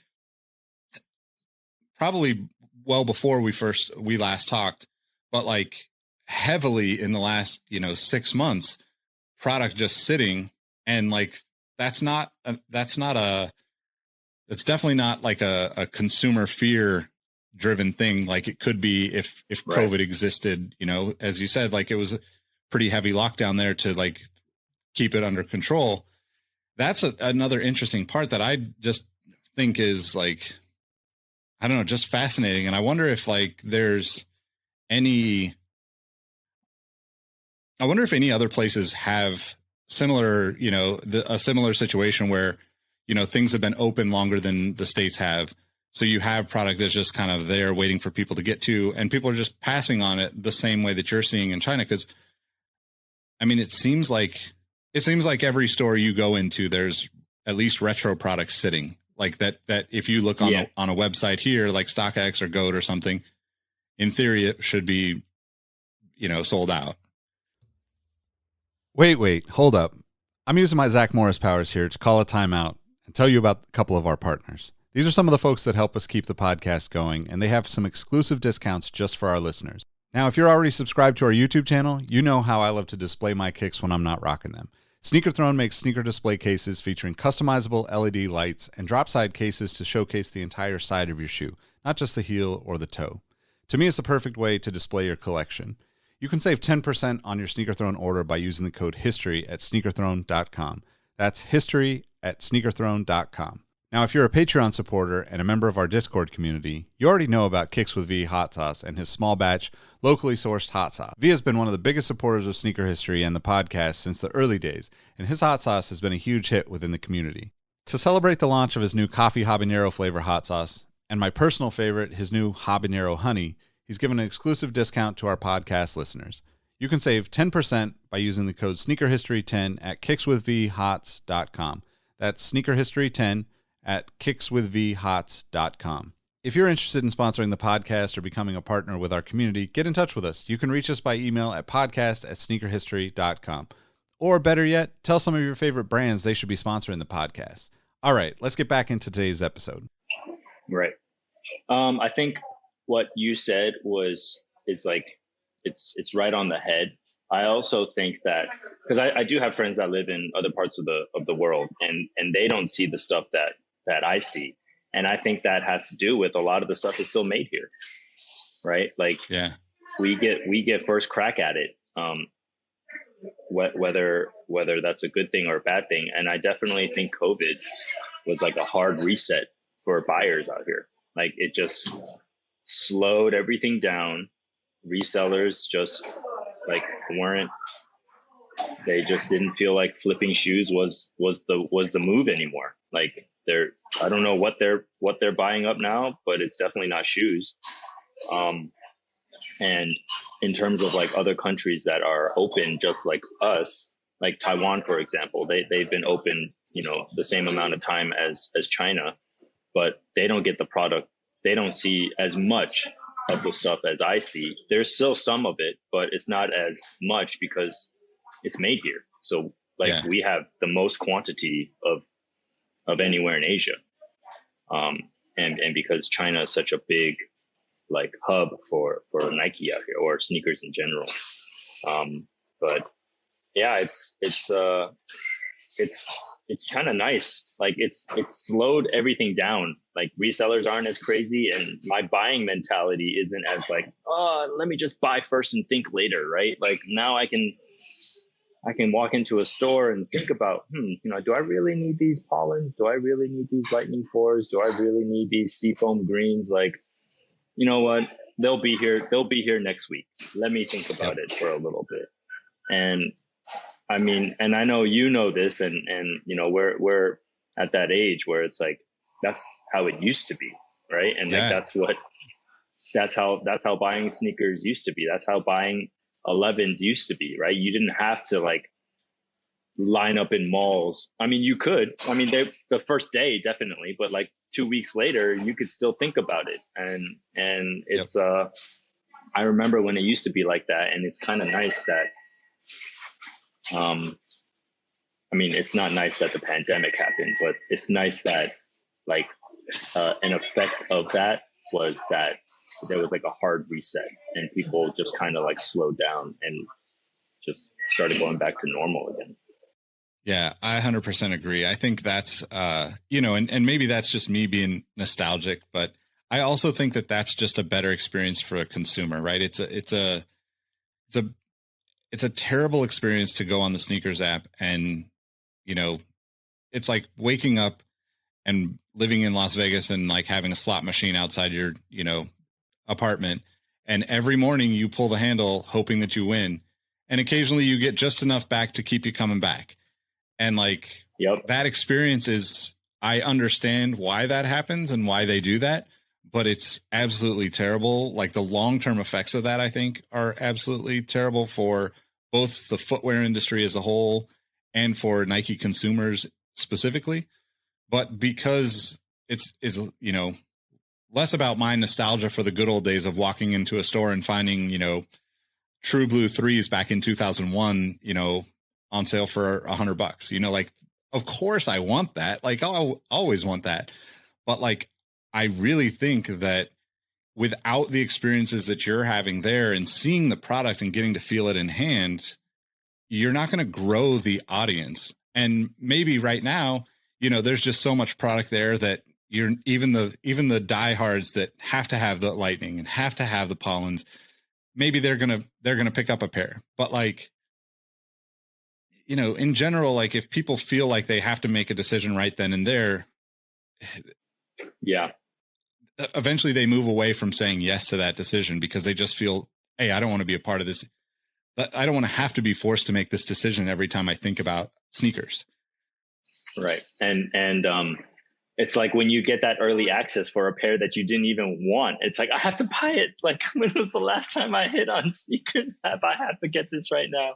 probably well before we last talked, but like heavily in the last, 6 months, product just sitting. And like, that's definitely not like a consumer fear driven thing. Like it could be if Right. COVID existed, as you said, like it was a pretty heavy lockdown there to like keep it under control. That's another interesting part that I just think is like, I don't know, just fascinating. And I wonder if like there's any other places have similar, a similar situation where, things have been open longer than the States have. So you have product that's just kind of there waiting for people to get to, and people are just passing on it the same way that you're seeing in China. Cause it seems like every store you go into, there's at least retro products sitting like that if you look on a website here, like StockX or Goat or something, in theory, it should be, sold out. Wait, hold up. I'm using my Zach Morris powers here to call a timeout and tell you about a couple of our partners. These are some of the folks that help us keep the podcast going, and they have some exclusive discounts just for our listeners. Now, if you're already subscribed to our YouTube channel, you know how I love to display my kicks when I'm not rocking them. Sneaker Throne makes sneaker display cases featuring customizable LED lights and drop side cases to showcase the entire side of your shoe, not just the heel or the toe. To me, it's the perfect way to display your collection. You can save 10% on your Sneaker Throne order by using the code HISTORY at sneakerthrone.com. That's history at sneakerthrone.com. Now, if you're a Patreon supporter and a member of our Discord community, you already know about Kicks with V hot sauce and his small batch, locally sourced hot sauce. V has been one of the biggest supporters of sneaker history and the podcast since the early days, and his hot sauce has been a huge hit within the community. To celebrate the launch of his new coffee habanero flavor hot sauce, and my personal favorite, his new habanero honey, he's given an exclusive discount to our podcast listeners. You can save 10% by using the code SneakerHistory10 at kickswithvhots.com. That's SneakerHistory10 at kickswithvhots.com. If you're interested in sponsoring the podcast or becoming a partner with our community, get in touch with us. You can reach us by email at podcast@sneakerhistory.com. Or better yet, tell some of your favorite brands they should be sponsoring the podcast. All right, let's get back into today's episode. Right. I think what you said is like, it's right on the head. I also think that because I do have friends that live in other parts of the world and they don't see the stuff that I see. And I think that has to do with a lot of the stuff is still made here. Right. Like we get first crack at it. Whether that's a good thing or a bad thing. And I definitely think COVID was like a hard reset for buyers out here. Like it just slowed everything down. Resellers just like they just didn't feel like flipping shoes was the move anymore. Like I don't know what they're buying up now, but it's definitely not shoes. And in terms of like other countries that are open just like us, like Taiwan, for example, they've been open, the same amount of time as China, but they don't get the product. They don't see as much of the stuff as I see. There's still some of it, but it's not as much because it's made here. So we have the most quantity of anywhere in Asia. And because China is such a big like hub for Nike out here or sneakers in general. But yeah, it's kind of nice. Like it's slowed everything down. Like resellers aren't as crazy and my buying mentality isn't as like, oh, let me just buy first and think later. Right. Like now I can I can walk into a store and think about, do I really need these pollens? Do I really need these lightning 4s? Do I really need these seafoam greens? Like, you know what? They'll be here. They'll be here next week. Let me think about it for a little bit. And I mean, and I know you know this, and we're at that age where it's like that's how it used to be, right? And like that's how buying sneakers used to be. That's how buying 11s used to be, right? You didn't have to like line up in malls. I mean, you could. I mean, the first day definitely, but like 2 weeks later, you could still think about it. And it's I remember when it used to be like that, and it's kind of nice that. I mean, it's not nice that the pandemic happened, but it's nice that like an effect of that was that there was like a hard reset and people just kind of like slowed down and just started going back to normal again. Yeah, I 100% agree. I think that's, and maybe that's just me being nostalgic, but I also think that that's just a better experience for a consumer, right? It's a terrible experience to go on the sneakers app and, it's like waking up and living in Las Vegas and like having a slot machine outside your, apartment. And every morning you pull the handle hoping that you win. And occasionally you get just enough back to keep you coming back. And like that experience is, I understand why that happens and why they do that, but it's absolutely terrible. Like the long-term effects of that, I think, are absolutely terrible for both the footwear industry as a whole and for Nike consumers specifically. But because it's less about my nostalgia for the good old days of walking into a store and finding, True Blue 3s back in 2001, on sale for $100, like, of course I want that. Like, I'll always want that. But like, I really think that without the experiences that you're having there and seeing the product and getting to feel it in hand, you're not going to grow the audience. And maybe right now, there's just so much product there that you're even the diehards that have to have the lightning and have to have the pollens. Maybe they're going to pick up a pair, but like, in general, like if people feel like they have to make a decision right then and there, eventually they move away from saying yes to that decision because they just feel, hey, I don't want to be a part of this. I don't want to have to be forced to make this decision every time I think about sneakers. Right. And it's like when you get that early access for a pair that you didn't even want, it's like, I have to buy it. Like, when was the last time I hit on sneakers app? I have to get this right now.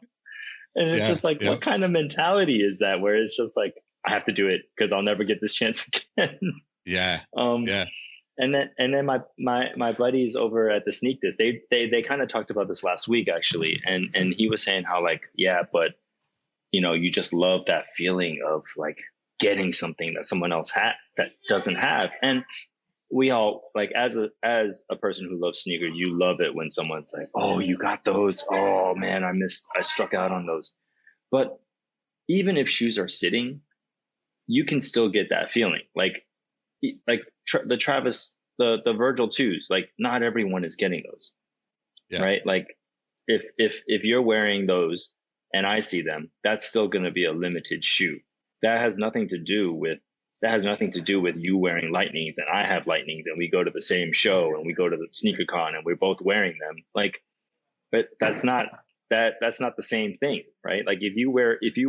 And it's just like, what kind of mentality is that? Where it's just like, I have to do it because I'll never get this chance again. Yeah. And then my buddies over at the Sneak Disc, they kind of talked about this last week actually, and he was saying how like, but you just love that feeling of like getting something that someone else that doesn't have. And we all, like, as a person who loves sneakers, you love it when someone's like, oh, you got those, oh man, I struck out on those. But even if shoes are sitting, you can still get that feeling like the Travis, the Virgil 2s, like not everyone is getting those, right? Like if you're wearing those and I see them, that's still going to be a limited shoe. That has nothing to do with you wearing lightnings and I have lightnings and we go to the same show and we go to the sneaker con and we're both wearing them. Like, but that's not the same thing, right? Like if you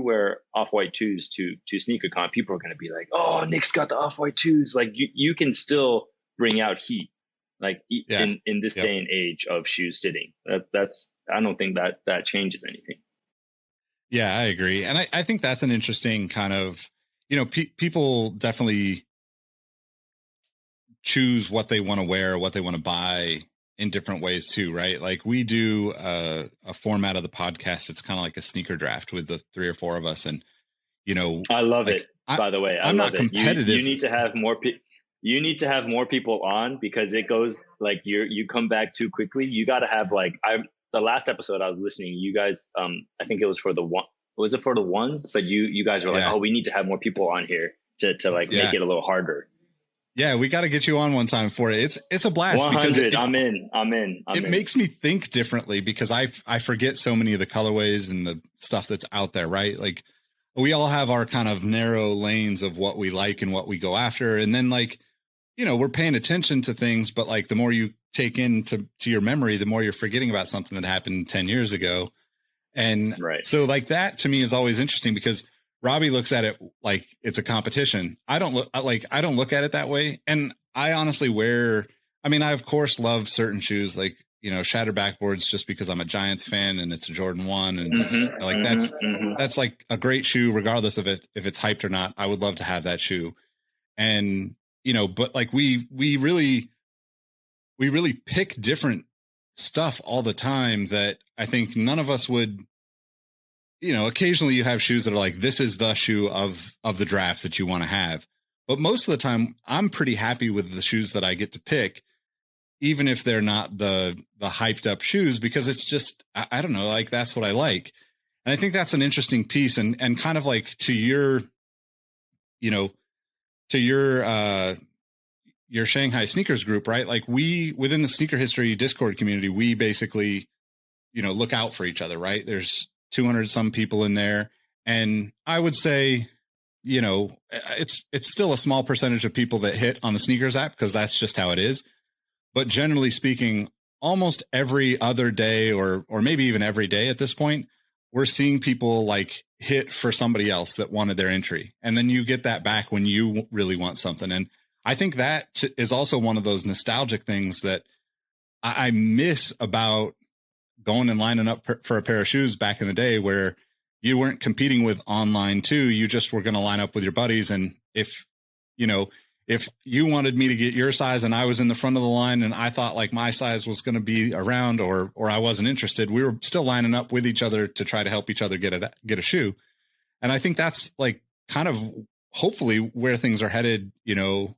wear Off-White 2s to sneaker con, people are going to be like, oh, Nick's got the Off-White 2s. Like you can still bring out heat, like in this day and age of shoes sitting. I don't think that changes anything. Yeah, I agree. And I think that's an interesting kind of, people definitely choose what they want to wear, what they want to buy in different ways too, right? Like we do a format of the podcast. It's kind of like a sneaker draft with the 3 or 4 of us. And, I love it, by the way. I'm not competitive. You need to have more people. You need to have more people on because it goes like you come back too quickly. You got to have the last episode I was listening, you guys, I think it was for the one, was it for the ones? But you guys were like, oh, we need to have more people on here to make it a little harder. Yeah, we got to get you on one time for it. It's a blast. 100. I'm in. It makes me think differently because I forget so many of the colorways and the stuff that's out there, right? Like we all have our kind of narrow lanes of what we like and what we go after. And then like, you know, we're paying attention to things, but like the more you take into your memory, the more you're forgetting about something that happened 10 years ago. And so like that to me is always interesting because Robbie looks at it like it's a competition. I don't look at it that way. And I honestly I of course love certain shoes like, you know, Shattered Backboards just because I'm a Giants fan and it's a Jordan 1 and that's like a great shoe regardless of if it's hyped or not. I would love to have that shoe. And, you know, but like we really pick different stuff all the time that I think none of us would. You know, occasionally you have shoes that are like, this is the shoe of the draft that you want to have. But most of the time I'm pretty happy with the shoes that I get to pick, even if they're not the hyped up shoes, because it's just, I don't know, like that's what I like. And I think that's an interesting piece and kind of like to your Shanghai sneakers group, right? Like we, within the Sneaker History Discord community, we basically, you know, look out for each other, right? There's 200 some people in there. And I would say, you know, it's still a small percentage of people that hit on the sneakers app because that's just how it is. But generally speaking, almost every other day or maybe even every day at this point, we're seeing people like hit for somebody else that wanted their entry. And then you get that back when you really want something. And I think that is also one of those nostalgic things that I miss about going and lining up for a pair of shoes back in the day where you weren't competing with online too. You just were going to line up with your buddies. And if you wanted me to get your size and I was in the front of the line and I thought like my size was going to be around or I wasn't interested, we were still lining up with each other to try to help each other get a shoe. And I think that's like kind of hopefully where things are headed, you know,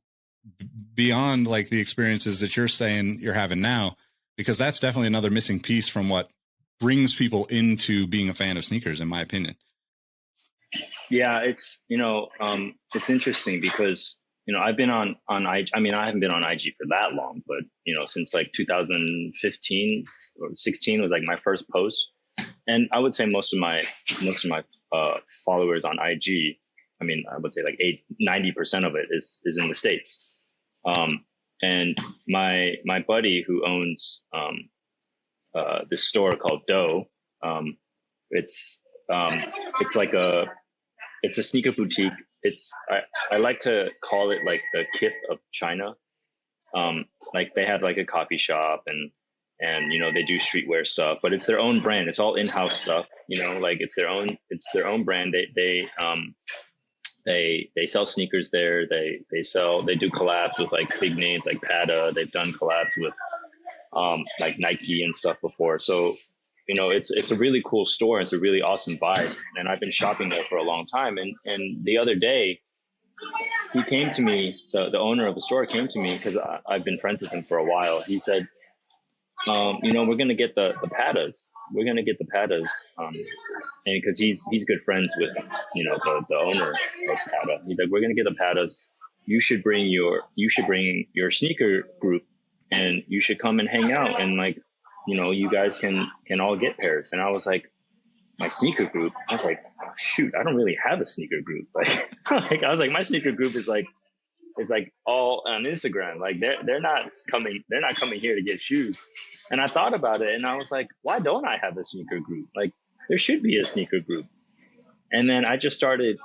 beyond like the experiences that you're saying you're having now. Because that's definitely another missing piece from what brings people into being a fan of sneakers, in my opinion. Yeah, it's, you know, it's interesting because, you know, I've been on IG. I mean, I haven't been on IG for that long, but, you know, since like 2015 or 16 was like my first post. And I would say most of my followers on IG, I mean, I would say like 90% of it is in the States. And my buddy who owns this store called Doe, it's a sneaker boutique. I like to call it like the Kith of China. Like they have like a coffee shop and you know they do streetwear stuff, but it's their own brand. It's all in-house stuff. You know, like it's their own brand. They sell sneakers there. They do collabs with like big names like Pata. They've done collabs with like Nike and stuff before. So, you know, it's a really cool store. It's a really awesome vibe. And I've been shopping there for a long time. And the other day he came to me, the owner of the store came to me because I've been friends with him for a while. He said, you know, we're going to get the Patas. We're going to get the Patas. And because he's good friends with, you know, the owner of Pata. He's like, we're going to get the Patas. You should bring your sneaker group and you should come and hang out. And like, you know, you guys can all get pairs. And I was like, my sneaker group? I was like, oh, shoot, I don't really have a sneaker group. Like I was like, my sneaker group is like, it's like all on Instagram. Like they're not coming here to get shoes. And I thought about it and I was like, why don't I have a sneaker group? Like there should be a sneaker group. And then I just started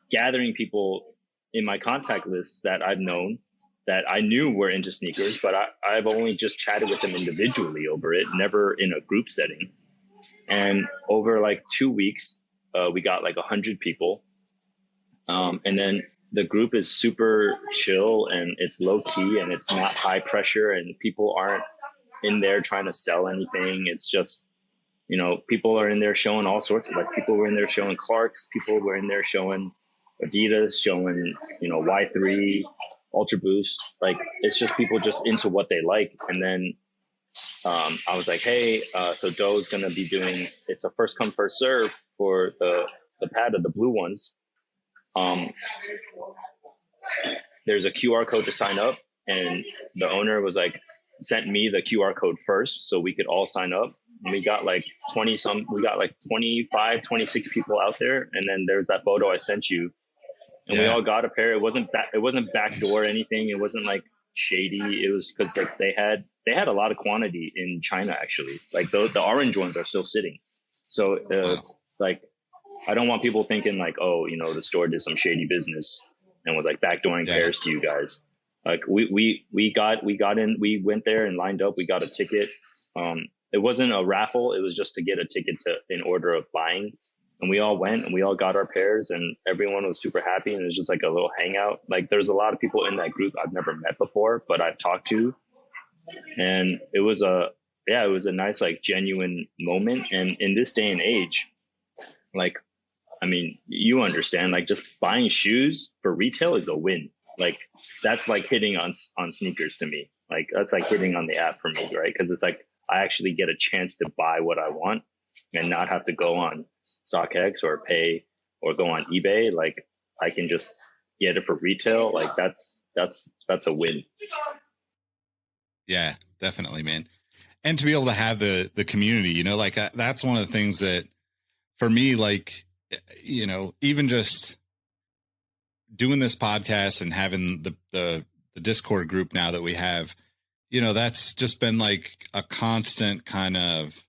gathering people in my contact list that I've known that I knew were into sneakers, but I've only just chatted with them individually over it, never in a group setting. And over like 2 weeks, we got like 100 people. And then the group is super chill and it's low key and it's not high pressure and people aren't in there trying to sell anything. It's just, you know, people are in there showing all sorts of, like people were in there showing Clarks, people were in there showing Adidas, showing, you know, Y3, Ultra Boost. Like it's just people just into what they like. And then I was like, hey, so Doe's going to be doing, it's a first come, first serve for the Pata, the blue ones. there's a QR code to sign up, and the owner was like, sent me the QR code first so we could all sign up. And we got like 25, 26 people out there. And then there's that photo I sent you, and we all got a pair. It wasn't backdoor or anything. It wasn't like shady. It was because like they had a lot of quantity in China, actually. Like the orange ones are still sitting. So like, I don't want people thinking like, oh, you know, the store did some shady business and was like backdooring pairs to you guys. Like we got in, we went there and lined up. We got a ticket. It wasn't a raffle. It was just to get a ticket in order of buying. And we all went and we all got our pairs, and everyone was super happy. And it was just like a little hangout. Like there's a lot of people in that group I've never met before, but I've talked to. And it was a nice, like genuine moment. And in this day and age, like, I mean, you understand, like just buying shoes for retail is a win. Like that's like hitting on sneakers to me. Like that's like hitting on the app for me, right? Because it's like I actually get a chance to buy what I want and not have to go on StockX or pay or go on eBay. Like I can just get it for retail. Like that's a win. Yeah, definitely, man. And to be able to have the community, you know, like that's one of the things that for me, like, you know, even just doing this podcast and having the Discord group now that we have, you know, that's just been like a constant kind of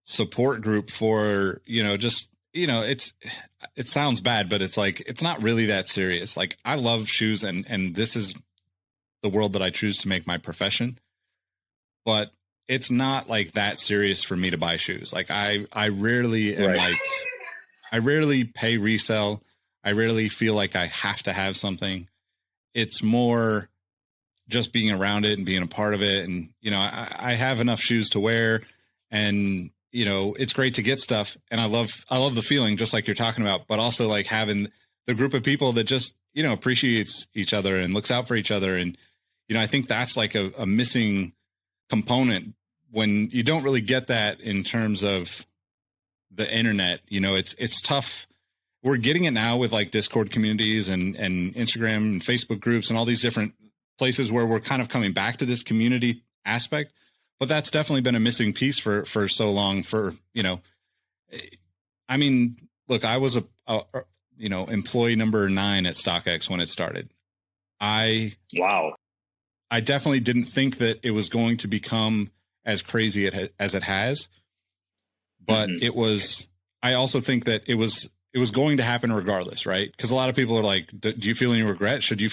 support group for, you know, just, you know, it sounds bad, but it's like, it's not really that serious. Like I love shoes and this is the world that I choose to make my profession, but it's not like that serious for me to buy shoes. Like I rarely am like, I rarely pay resell. I rarely feel like I have to have something. It's more just being around it and being a part of it. And, you know, I have enough shoes to wear, and, you know, it's great to get stuff. And I love the feeling, just like you're talking about, but also like having the group of people that just, you know, appreciates each other and looks out for each other. And, you know, I think that's like a missing component when you don't really get that in terms of the internet. You know, it's tough. We're getting it now with like Discord communities and Instagram and Facebook groups and all these different places where we're kind of coming back to this community aspect. But that's definitely been a missing piece for so long. For, you know, I mean, look, I was a you know, employee number 9 at StockX when it started. I definitely didn't think that it was going to become as crazy as it has, but it was. I also think that it was going to happen regardless, right? Because a lot of people are like, do you feel any regret? Do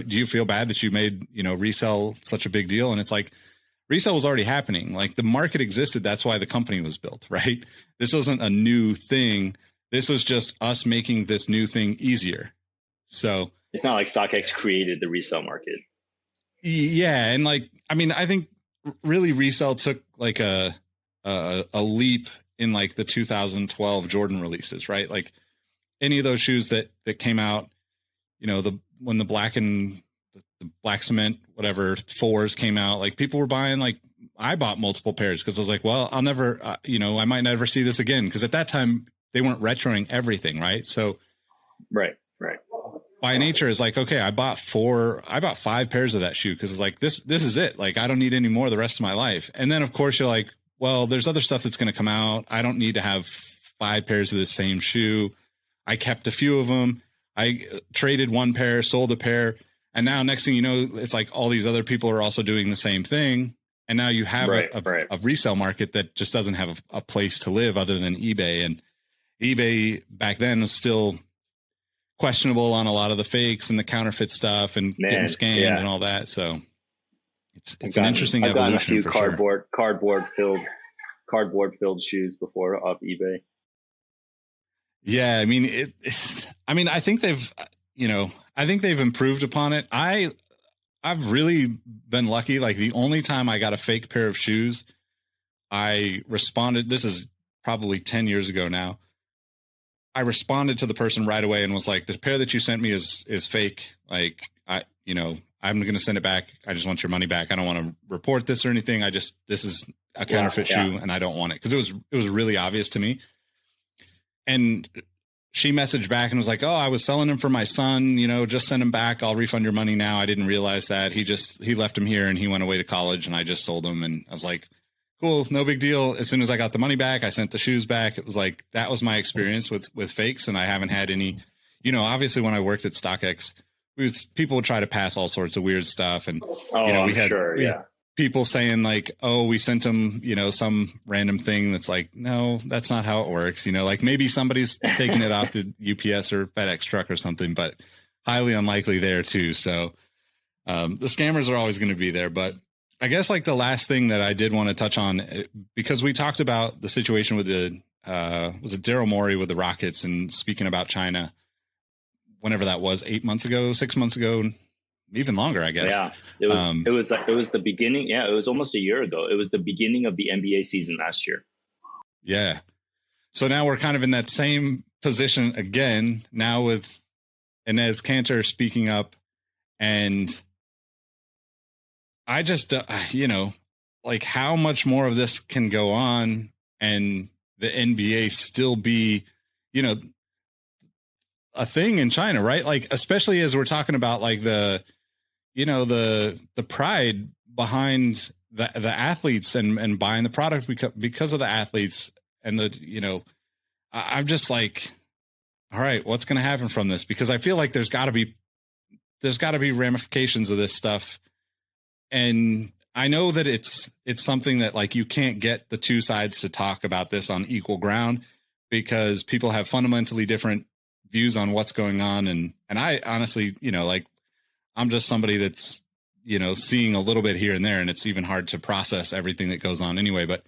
you feel bad that you made, you know, resell such a big deal? And it's like, resale was already happening. Like the market existed. That's why the company was built, right? This wasn't a new thing. This was just us making this new thing easier. So it's not like StockX created the resale market. Yeah. And like, I mean, I think really resale took like a leap in like the 2012 Jordan releases, right? Like any of those shoes that came out, you know, when the black and the black cement, whatever 4s came out, like people were buying, like I bought multiple pairs because I was like, well, I'll never, you know, I might never see this again. Cause at that time they weren't retroing everything. Right. So right. By nature is like, okay, I bought 5 pairs of that shoe. Cause it's like, this is it. Like, I don't need any more the rest of my life. And then of course you're like, well, there's other stuff that's going to come out. I don't need to have 5 pairs of the same shoe. I kept a few of them. I traded one pair, sold a pair. And now next thing you know, it's like all these other people are also doing the same thing. And now you have a resale market that just doesn't have a place to live other than eBay. And eBay back then was still questionable on a lot of the fakes and the counterfeit stuff and getting scammed and all that. So it's an interesting evolution. I've gotten a few cardboard filled shoes before off eBay. Yeah, I mean I think they've improved upon it. I've really been lucky. Like the only time I got a fake pair of shoes, I responded. This is probably 10 years ago now. I responded to the person right away and was like, the pair that you sent me is fake. Like I'm going to send it back. I just want your money back. I don't want to report this or anything. This is a counterfeit shoe and I don't want it. Cause it was really obvious to me. And she messaged back and was like, "Oh, I was selling him for my son, just send him back. I'll refund your money now. I didn't realize that. He left him here and he went away to college and I just sold him." And I was like, cool, no big deal. As soon as I got the money back, I sent the shoes back. It was like, that was my experience with fakes. And I haven't had any, obviously when I worked at StockX, people would try to pass all sorts of weird stuff. And, we had people saying like, "Oh, we sent them, some random thing." That's like, no, that's not how it works. Like maybe somebody's taking it off the UPS or FedEx truck or something, but highly unlikely there too. So the scammers are always going to be there. But I guess like the last thing that I did want to touch on, because we talked about the situation with was it Daryl Morey with the Rockets, and speaking about China, whenever that was, 8 months ago, 6 months ago, even longer, I guess. Yeah, it was the beginning. Yeah, it was almost a year ago. It was the beginning of the NBA season last year. Yeah. So now we're kind of in that same position again, now with Enes Kanter speaking up. And I just, like how much more of this can go on and the NBA still be, a thing in China, right? Like, especially as we're talking about like the pride behind the athletes and buying the product because of the athletes and I'm just like, all right, what's going to happen from this? Because I feel like there's got to be ramifications of this stuff. And I know that it's something that like you can't get the two sides to talk about this on equal ground because people have fundamentally different views on what's going on. And I honestly, like I'm just somebody that's, seeing a little bit here and there, and it's even hard to process everything that goes on anyway. But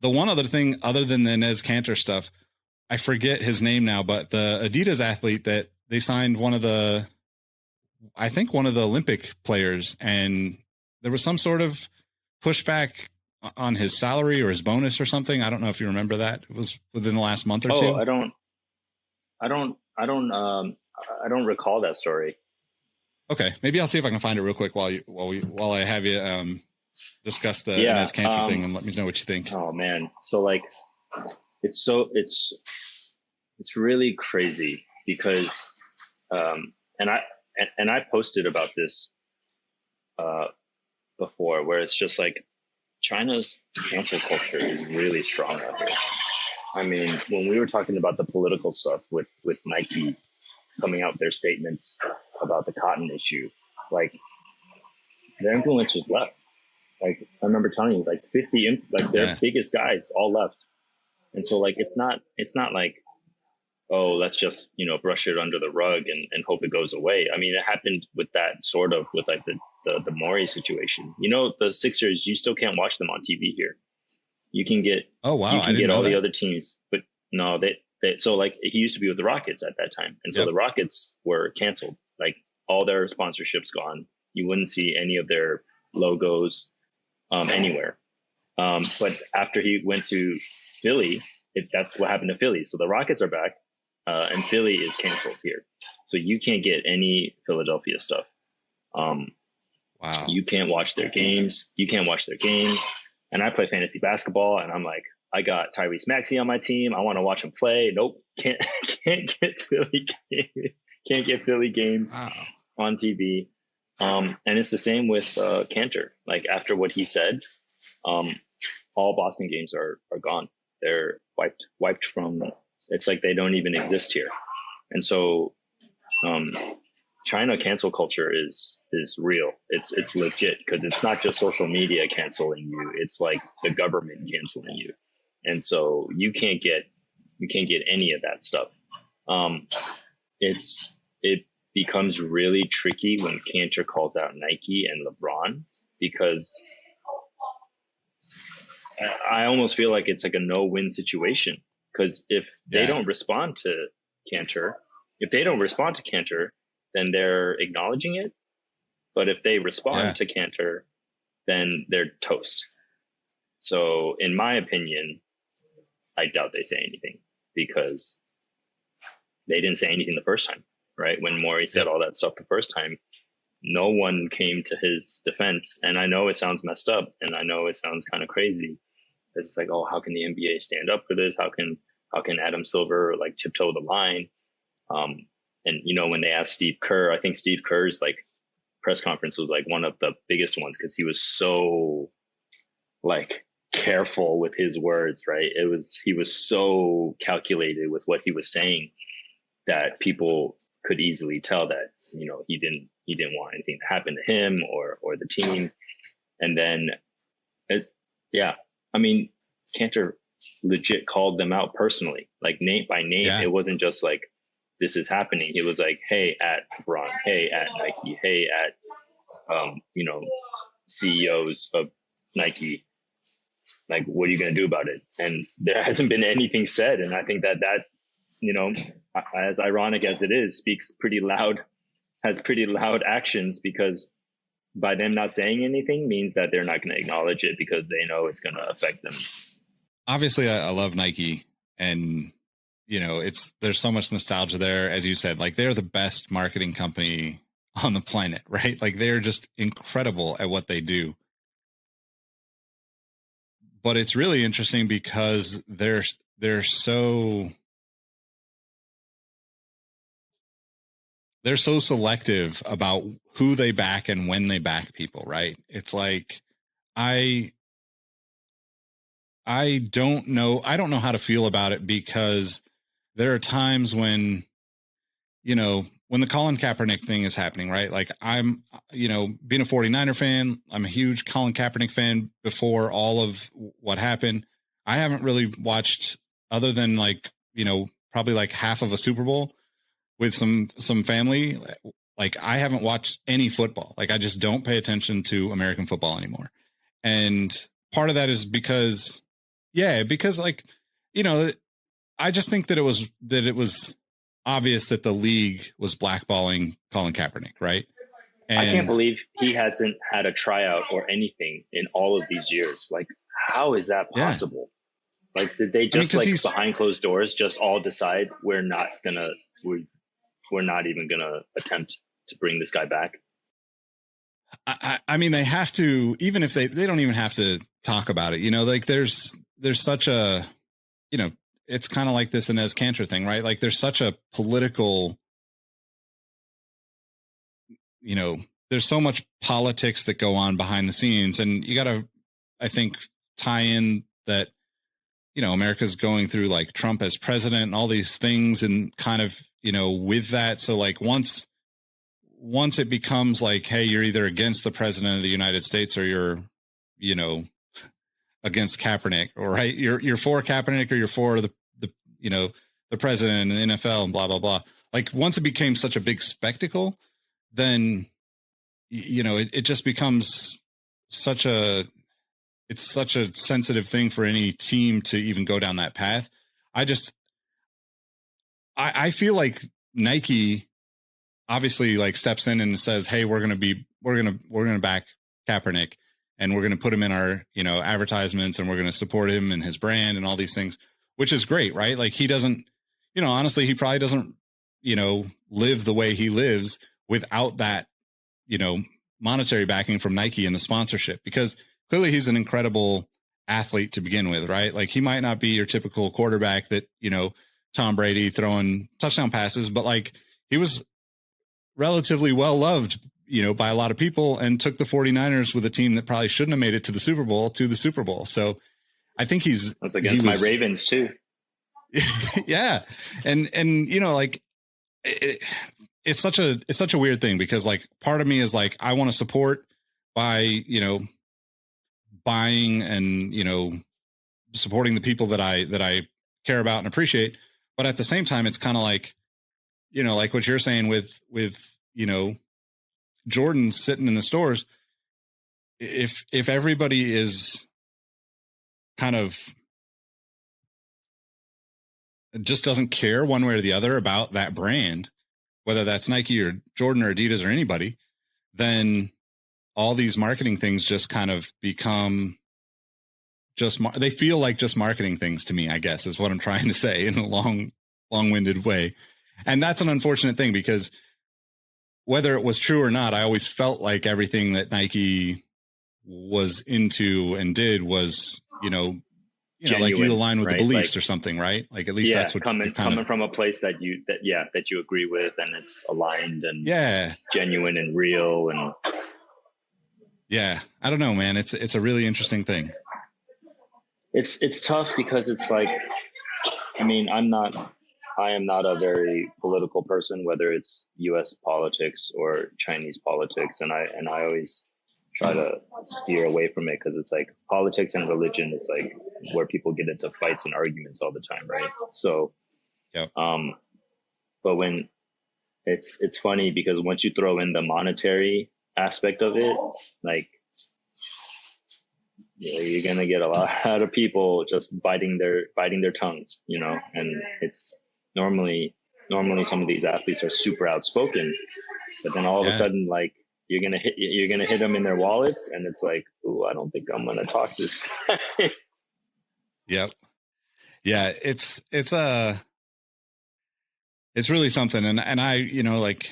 the one other thing, other than the Enes Kanter stuff, I forget his name now, but the Adidas athlete that they signed one of the Olympic players, and there was some sort of pushback on his salary or his bonus or something. I don't know if you remember that. It was within the last month or two. I don't recall that story. Okay, maybe I'll see if I can find it real quick while I have you discuss the Enes Kanter thing, and let me know what you think. Oh man, so like it's really crazy because and I posted about this before, where it's just like China's cancel culture is really strong out here. I mean, when we were talking about the political stuff with Nike coming out with their statements about the cotton issue, like their influencers left. Like I remember telling you, like 50, like their biggest guys all left. And so like, it's not like, oh, let's just, brush it under the rug and hope it goes away. I mean, it happened with that sort of with like the Morey situation. The Sixers, you still can't watch them on TV here. You can get, you can get all the other teams, but no, so like he used to be with the Rockets at that time. And so the Rockets were canceled, like all their sponsorships gone. You wouldn't see any of their logos anywhere. But after he went to Philly, that's what happened to Philly. So the Rockets are back and Philly is canceled here. So you can't get any Philadelphia stuff. Wow. You can't watch their games. And I play fantasy basketball, and I'm like, I got Tyrese Maxey on my team. I want to watch him play. Nope, can't get Philly games on TV. And it's the same with Kanter. Like after what he said, all Boston games are gone. They're wiped from. It's like they don't even exist here. And so, China cancel culture is real. It's legit because it's not just social media canceling you. It's like the government canceling you. And so you can't get any of that stuff. It becomes really tricky when Kanter calls out Nike and LeBron, because I almost feel like it's like a no-win situation. Because if they don't respond to Kanter, then they're acknowledging it. But if they respond to Kanter, then they're toast. So in my opinion, I doubt they say anything, because they didn't say anything the first time, right? When Morey said all that stuff the first time, no one came to his defense. And I know it sounds messed up, and I know it sounds kind of crazy. It's like, oh, how can the NBA stand up for this? How can how can Adam Silver like tiptoe the line? And when they asked Steve Kerr, I think Steve Kerr's like press conference was like one of the biggest ones because he was so like careful with his words, right? He was so calculated with what he was saying that people could easily tell that, he didn't want anything to happen to him or the team. And then Cantor legit called them out personally, like name by name. Yeah. It wasn't just like, this is happening. It was like, hey, at LeBron, hey, at Nike, hey, at, CEOs of Nike, like, what are you going to do about it? And there hasn't been anything said. And I think that, as ironic as it is, has pretty loud actions, because by them not saying anything means that they're not going to acknowledge it because they know it's going to affect them. Obviously, I love Nike, and there's so much nostalgia there. As you said, like, they're the best marketing company on the planet, right? Like, they're just incredible at what they do. But it's really interesting because they're so selective about who they back and when they back people, right? It's like, I don't know how to feel about it, because there are times when, when the Colin Kaepernick thing is happening, right? Like, I'm, being a 49er fan, I'm a huge Colin Kaepernick fan before all of what happened. I haven't really watched, other than like, probably like half of a Super Bowl with some family. Like, I haven't watched any football. Like, I just don't pay attention to American football anymore. And part of that is because like, I just think that it was obvious that the league was blackballing Colin Kaepernick, right? And I can't believe he hasn't had a tryout or anything in all of these years. Like, how is that possible? Yeah. Like, did they just behind closed doors just all decide we're not even gonna attempt to bring this guy back? I mean, they have to, even if they don't even have to talk about it, like there's such a, it's kind of like this Inez Cantor thing, right? Like, there's such a political, there's so much politics that go on behind the scenes, and you got to, I think, tie in that, America's going through like Trump as president and all these things, and kind of, with that. So like, once it becomes like, hey, you're either against the president of the United States or you're, against Kaepernick, or right, you're for Kaepernick or you're for the president and the NFL and blah blah blah. Like, once it became such a big spectacle, then it just becomes such a sensitive thing for any team to even go down that path. I feel like Nike obviously like steps in and says, hey, we're going to back Kaepernick, and we're going to put him in our, advertisements, and we're going to support him and his brand and all these things, which is great, right? Like, he doesn't, honestly, he probably doesn't, live the way he lives without that, monetary backing from Nike and the sponsorship, because clearly he's an incredible athlete to begin with, right? Like, he might not be your typical quarterback that, Tom Brady throwing touchdown passes, but like, he was relatively well loved, by a lot of people, and took the 49ers with a team that probably shouldn't have made it to the Super Bowl. So I think that's against my Ravens too. Yeah. And, like, it's such a weird thing, because like, part of me is like, I want to support by, buying and, supporting the people that I care about and appreciate. But at the same time, it's kind of like, like what you're saying with, Jordan sitting in the stores. If everybody is kind of just doesn't care one way or the other about that brand, whether that's Nike or Jordan or Adidas or anybody, then all these marketing things just kind of become they feel like just marketing things to me, I guess, is what I'm trying to say in a long-winded way. And that's an unfortunate thing, because whether it was true or not, I always felt like everything that Nike was into and did was, genuine, like you align with right? the beliefs like, or something, right? Like at least that's what coming from a place that you agree with, and it's aligned and genuine and real. And yeah, I don't know, man. It's a really interesting thing. It's tough because it's like, I mean, I am not a very political person, whether it's U.S. politics or Chinese politics, and I always try to steer away from it, because it's like politics and religion is like where people get into fights and arguments all the time, right? So, but when it's funny because once you throw in the monetary aspect of it, like, you're gonna get a lot of people just biting their tongues, and it's normally some of these athletes are super outspoken, but then all of a sudden, like, you're gonna hit them in their wallets, and it's like, ooh, I don't think I'm gonna talk this. Yep. Yeah, it's really something, and I, like,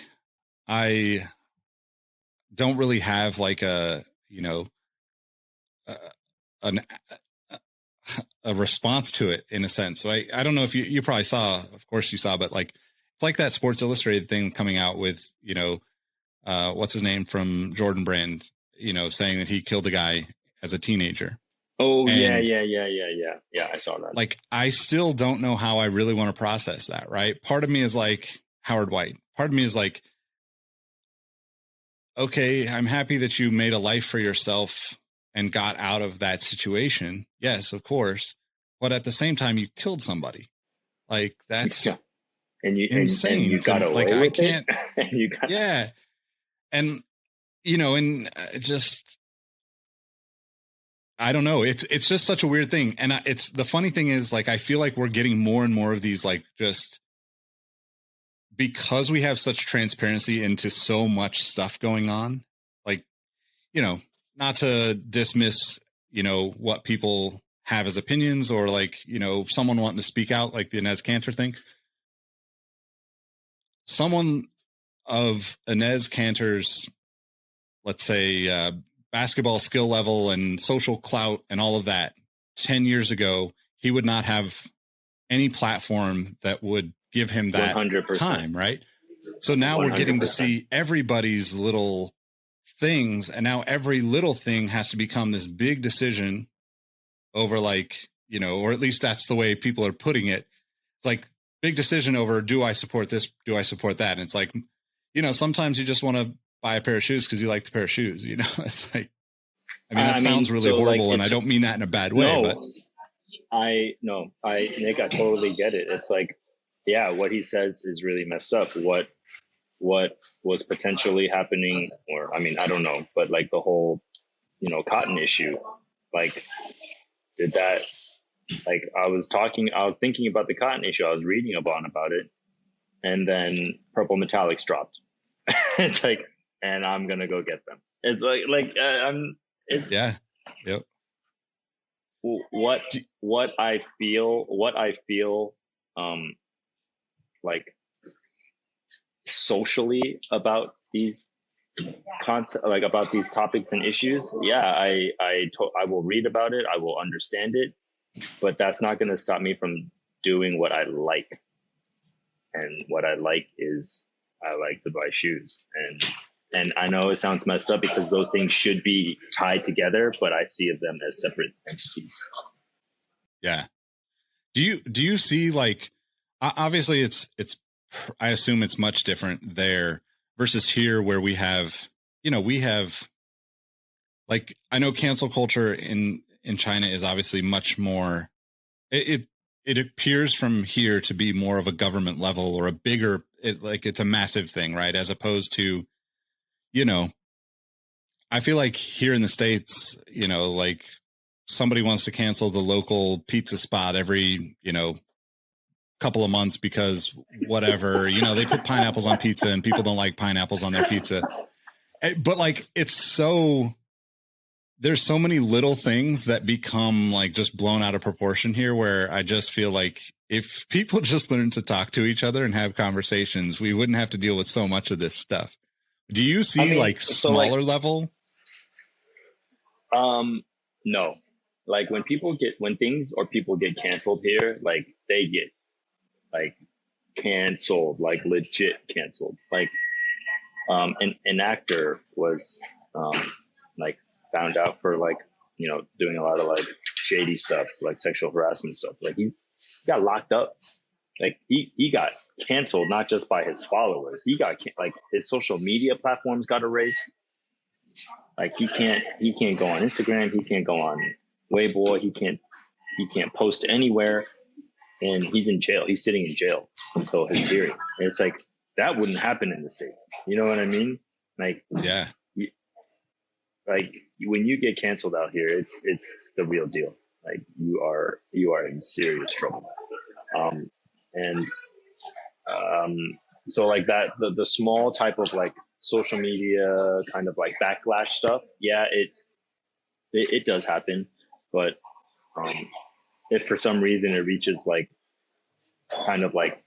I don't really have like a response to it in a sense. So I don't know if you probably saw, of course you saw, but like, it's like that Sports Illustrated thing coming out with, what's his name from Jordan Brand, saying that he killed a guy as a teenager. Oh, and yeah. I saw that. Like, I still don't know how I really want to process that. Right. Part of me is like Howard White. Part of me is like, okay, I'm happy that you made a life for yourself and got out of that situation. Yes, of course. But at the same time, you killed somebody. Like, that's insane. And you got away like, with I can't. It. And you got... Yeah. And, and just, I don't know. It's just such a weird thing. And it's the funny thing is, like, I feel like we're getting more and more of these, like, just because we have such transparency into so much stuff going on, like, not to dismiss, what people have as opinions, or like, someone wanting to speak out, like the Inez Cantor thing. Someone of Inez Cantor's, let's say, basketball skill level and social clout and all of that 10 years ago, he would not have any platform that would give him that 100%. Time, right? So now 100%. We're getting to see everybody's little things, and now every little thing has to become this big decision over, like, or at least that's the way people are putting it. It's like big decision over, do I support this? Do I support that? And it's like, sometimes you just want to buy a pair of shoes because you like the pair of shoes, it's like, that sounds really horrible, like, and I don't mean that in a bad way, but Nick, I totally get it. It's like, yeah, what he says is really messed up. What was potentially happening, or, I don't know, but like the whole, cotton issue, like, did that, like, I was thinking about the cotton issue. I was reading about it, and then Purple Metallics dropped. It's like, and I'm going to go get them. It's yeah. Yep. What I feel, like, socially about these about these topics and issues. Yeah, I will read about it. I will understand it, but that's not going to stop me from doing what I like. And what I like is, I like to buy shoes. And I know it sounds messed up because those things should be tied together, but I see them as separate entities. Yeah. Do you see, like, obviously it's I assume it's much different there versus here, where we have, like, I know cancel culture in China is obviously much more, it appears from here to be more of a government level, or a bigger, it's a massive thing, right? As opposed to, I feel like here in the States, like, somebody wants to cancel the local pizza spot every, couple of months because whatever, they put pineapples on pizza and people don't like pineapples on their pizza. But, like, there's so many little things that become, like, just blown out of proportion here, where I just feel like if people just learn to talk to each other and have conversations, we wouldn't have to deal with so much of this stuff. Do you see, like, smaller level? No, like when people get canceled here, like they get like canceled, like legit canceled. Like an actor was like found out for like, you know, doing a lot of like shady stuff, like sexual harassment stuff. Like he got locked up. Like he got canceled, not just by his followers. He got like his social media platforms got erased. Like he can't go on Instagram. He can't go on Weibo. He can't post anywhere. And he's in jail. He's sitting in jail until his hearing. And it's like, that wouldn't happen in the States. You know what I mean? Like, yeah. Like when you get canceled out here, it's the real deal. Like you are in serious trouble. So like that, the small type of like social media kind of like backlash stuff. Yeah, it does happen. But, if for some reason it reaches like kind of like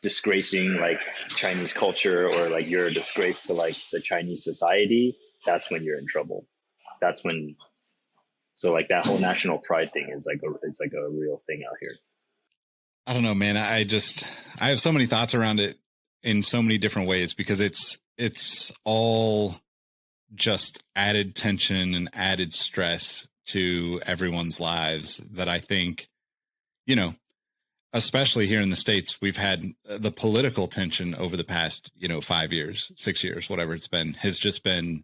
disgracing like Chinese culture, or like you're a disgrace to like the Chinese society, that's when you're in trouble. That's when, so like that whole national pride thing is like it's like a real thing out here. I don't know, man. I have so many thoughts around it in so many different ways, because it's all just added tension and added stress to everyone's lives that I think, you know, especially here in the States, we've had the political tension over the past, 5 years, 6 years, whatever it's been, has just been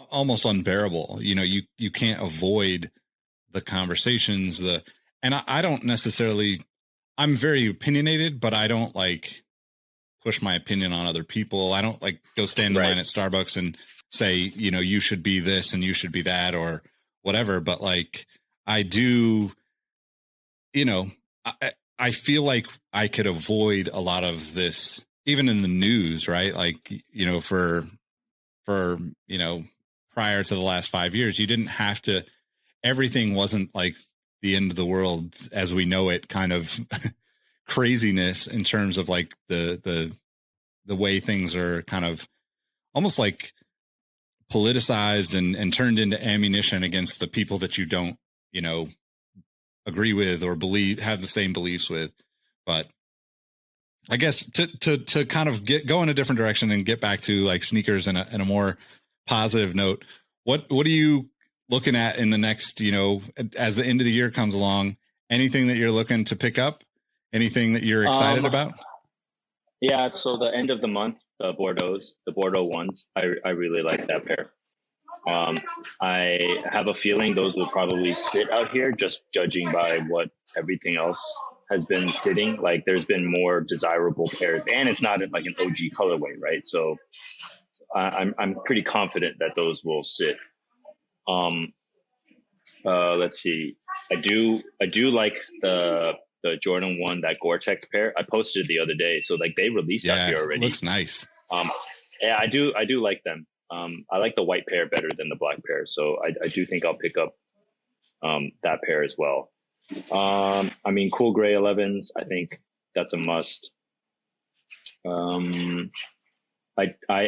almost unbearable. You can't avoid the conversations, and I don't necessarily, I'm very opinionated, but I don't like push my opinion on other people. I don't like go stand in line at Starbucks and say, you should be this and you should be that or whatever. But like, I do, I feel like I could avoid a lot of this, even in the news, right? Like, for prior to the last 5 years, you didn't have to, everything wasn't like the end of the world as we know it, kind of craziness in terms of like the way things are kind of almost like politicized and turned into ammunition against the people that you don't, agree with or have the same beliefs with. But I guess to kind of go in a different direction and get back to like sneakers in a more positive note, what are you looking at in the next, as the end of the year comes along? Anything that you're looking to pick up? Anything that you're excited about? Yeah, so the end of the month, the Bordeaux ones, I really like that pair. I have a feeling those will probably sit out here, just judging by what everything else has been sitting. Like there's been more desirable pairs, and it's not like an OG colorway, right? So I'm pretty confident that those will sit. Let's see. I do like the Jordan 1, that Gore-Tex pair. I posted the other day, so like they released out here already. Looks nice. Yeah, I do like them. I like the white pair better than the black pair, so I do think I'll pick up that pair as well. I mean, cool gray 11s, I think that's a must. I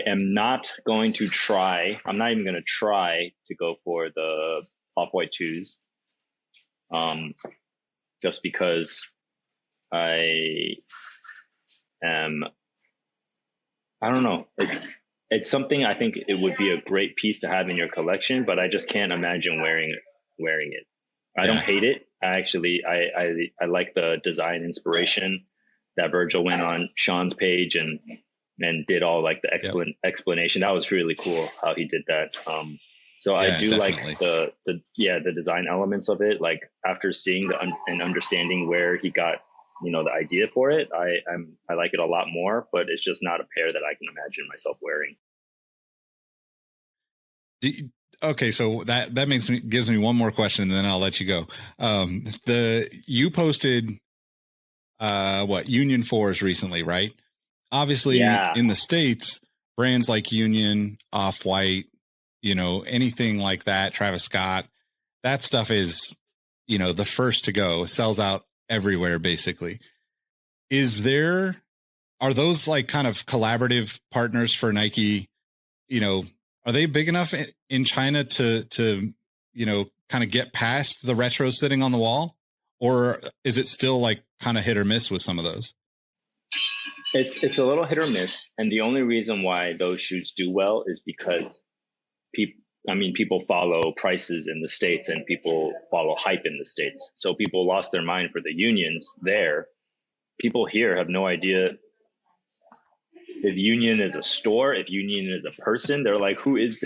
am not going to try. I'm not even going to try to go for the off-white 2s. Just because I don't know. It's something I think it would be a great piece to have in your collection, but I just can't imagine wearing it. I don't hate it. I like the design inspiration that Virgil went on Sean's page and did all like the explanation. That was really cool how he did that. So I do like the design elements of it. Like after seeing and understanding where he got, the idea for it, I like it a lot more, but it's just not a pair that I can imagine myself wearing. Okay, so that gives me one more question, and then I'll let you go. You posted Union 4s recently, right? Obviously, in the States, brands like Union, Off-White, anything like that, Travis Scott, that stuff is, the first to go, sells out everywhere, basically. Are those like kind of collaborative partners for Nike, Are they big enough in China to, you know, kind of get past the retro sitting on the wall? Or is it still like kind of hit or miss with some of those? It's a little hit or miss. And the only reason why those shoes do well is because people follow prices in the States and people follow hype in the States. So people lost their mind for the unions there. People here have no idea if Union is a store, if Union is a person. They're like, who is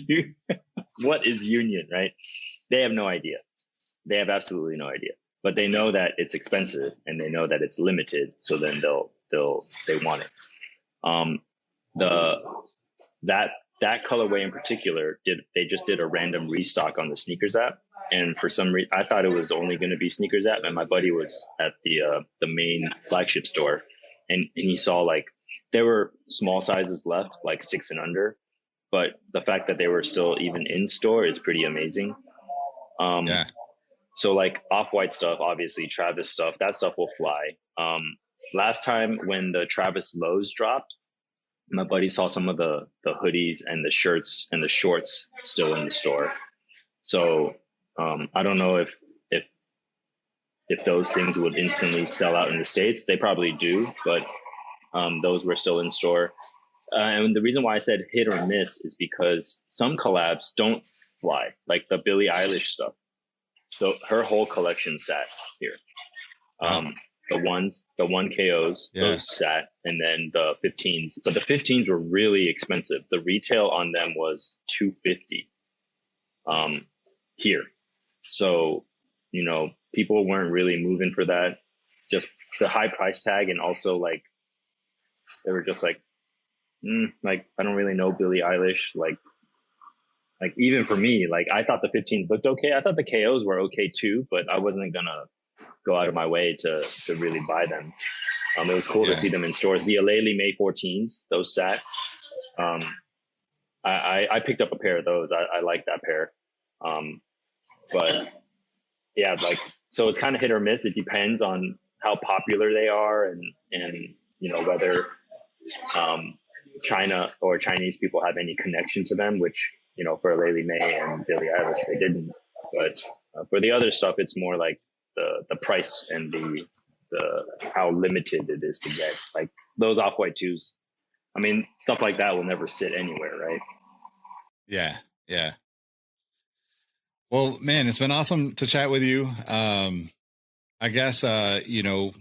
you? What is Union, right? They have no idea. They have absolutely no idea. But they know that it's expensive and they know that it's limited. So then they want it. That colorway in particular, they just did a random restock on the sneakers app, and for some reason I thought it was only going to be sneakers app, and my buddy was at the main flagship store, and he saw like there were small sizes left, like 6 and under, but the fact that they were still even in store is pretty amazing. Yeah. So like Off-White stuff, obviously Travis stuff, that stuff will fly. Last time when the Travis lows dropped, my buddy saw some of the hoodies and the shirts and the shorts still in the store. So I don't know if those things would instantly sell out in the States. They probably do, but those were still in store. And the reason why I said hit or miss is because some collabs don't fly, like the Billie Eilish stuff. So her whole collection sat here. The 1 KOs, those sat, and then the 15s. But the 15s were really expensive. The retail on them was $250 here. So, you know, people weren't really moving for that. Just the high price tag, and also like they were just like, like I don't really know Billie Eilish. Like even for me, like I thought the 15s looked okay. I thought the KOs were okay too, but I wasn't gonna go out of my way to really buy them. It was cool to see them in stores. The Aleli May 14s, those sat. I picked up a pair of those. I like that pair. But yeah, like, so it's kind of hit or miss. It depends on how popular they are and you know, whether China or Chinese people have any connection to them, which, you know, for Aleli May and Billie Eilish, they didn't. But for the other stuff, it's more like the price and the how limited it is to get. Like those Off-White 2s, I mean, stuff like that will never sit anywhere, right? Yeah. Well, man, it's been awesome to chat with you. I guess you know,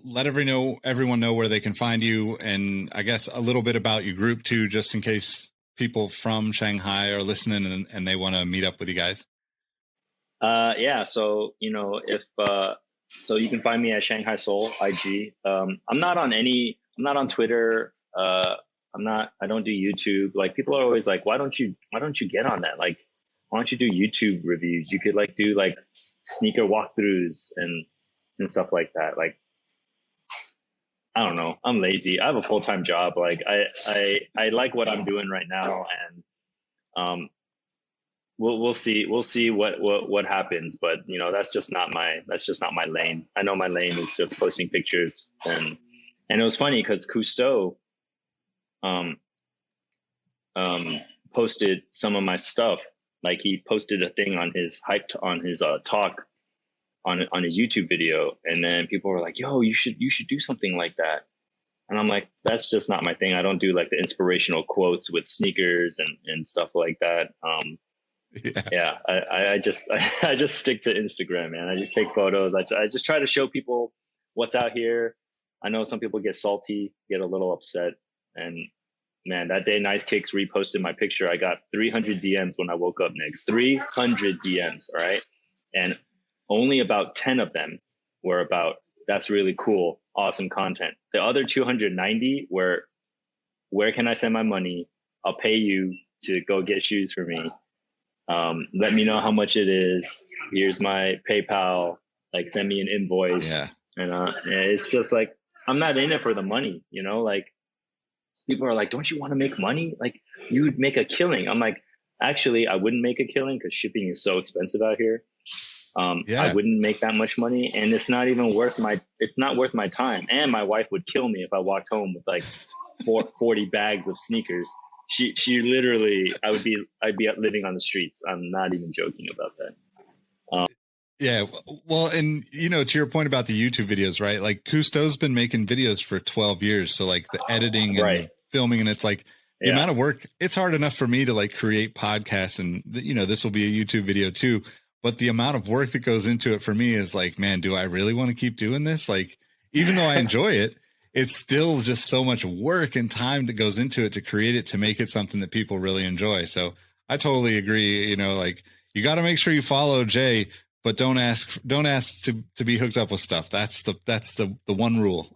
let everyone know where they can find you, and I guess a little bit about your group too, just in case people from Shanghai are listening and they want to meet up with you guys. Yeah. So, you know, so you can find me at Shanghai Soul IG. I'm not on Twitter. I don't do YouTube. Like people are always like, why don't you get on that? Like, why don't you do YouTube reviews? You could like do like sneaker walkthroughs and stuff like that. Like, I don't know. I'm lazy. I have a full-time job. Like I like what I'm doing right now, and we'll see what happens. But you know, that's just not my lane. I know my lane is just posting pictures, and it was funny because Cousteau posted some of my stuff. Like he posted a thing on his talk on his YouTube video, and then people were like, yo, you should do something like that. And I'm like, that's just not my thing. I don't do like the inspirational quotes with sneakers and stuff like that. I just stick to Instagram, man. I just take photos. I just try to show people what's out here. I know some people get salty, get a little upset, and man, that day Nice Kicks reposted my picture. I got 300 DMs when I woke up, Nick. 300 DMs, all right? And only about 10 of them were about, that's really cool, awesome content. The other 290 were, where can I send my money? I'll pay you to go get shoes for me. Let me know how much it is. Here's my PayPal. Like, send me an invoice. Yeah. And it's just like, I'm not in it for the money, you know? Like, people are like, don't you want to make money? Like, you would make a killing. I'm like, actually, I wouldn't make a killing because shipping is so expensive out here. I wouldn't make that much money, and it's not even worth my time. And my wife would kill me if I walked home with like 40 bags of sneakers. she literally, I'd be living on the streets. I'm not even joking about that. Yeah. Well, and to your point about the YouTube videos, right? Like Cousteau's been making videos for 12 years. So like the editing and the filming, and it's like the amount of work, it's hard enough for me to like create podcasts, and this will be a YouTube video too. But the amount of work that goes into it for me is like, man, do I really want to keep doing this? Like, even though I enjoy it, it's still just so much work and time that goes into it to create it, to make it something that people really enjoy. So I totally agree. Like you got to make sure you follow Jay, but don't ask to be hooked up with stuff. That's the one rule.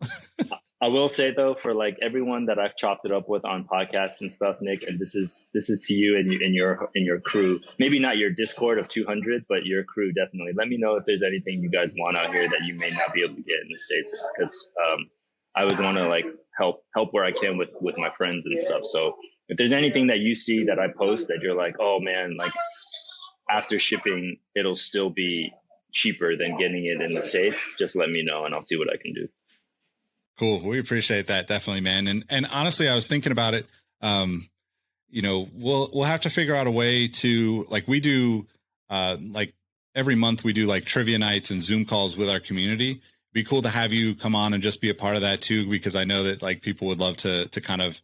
I will say though, for like everyone that I've chopped it up with on podcasts and stuff, Nick, and this is to you and your crew. Maybe not your Discord of 200, but your crew definitely. Let me know if there's anything you guys want out here that you may not be able to get in the States, because I always want to like help where I can with my friends and stuff. So if there's anything that you see that I post that you're like, oh man, like after shipping, it'll still be cheaper than getting it in the States, just let me know and I'll see what I can do. Cool. We appreciate that. Definitely, man. And honestly, I was thinking about it. We'll have to figure out a way to, like, we do, like every month we do like trivia nights and Zoom calls with our community. It'd be cool to have you come on and just be a part of that too, because I know that like people would love to kind of,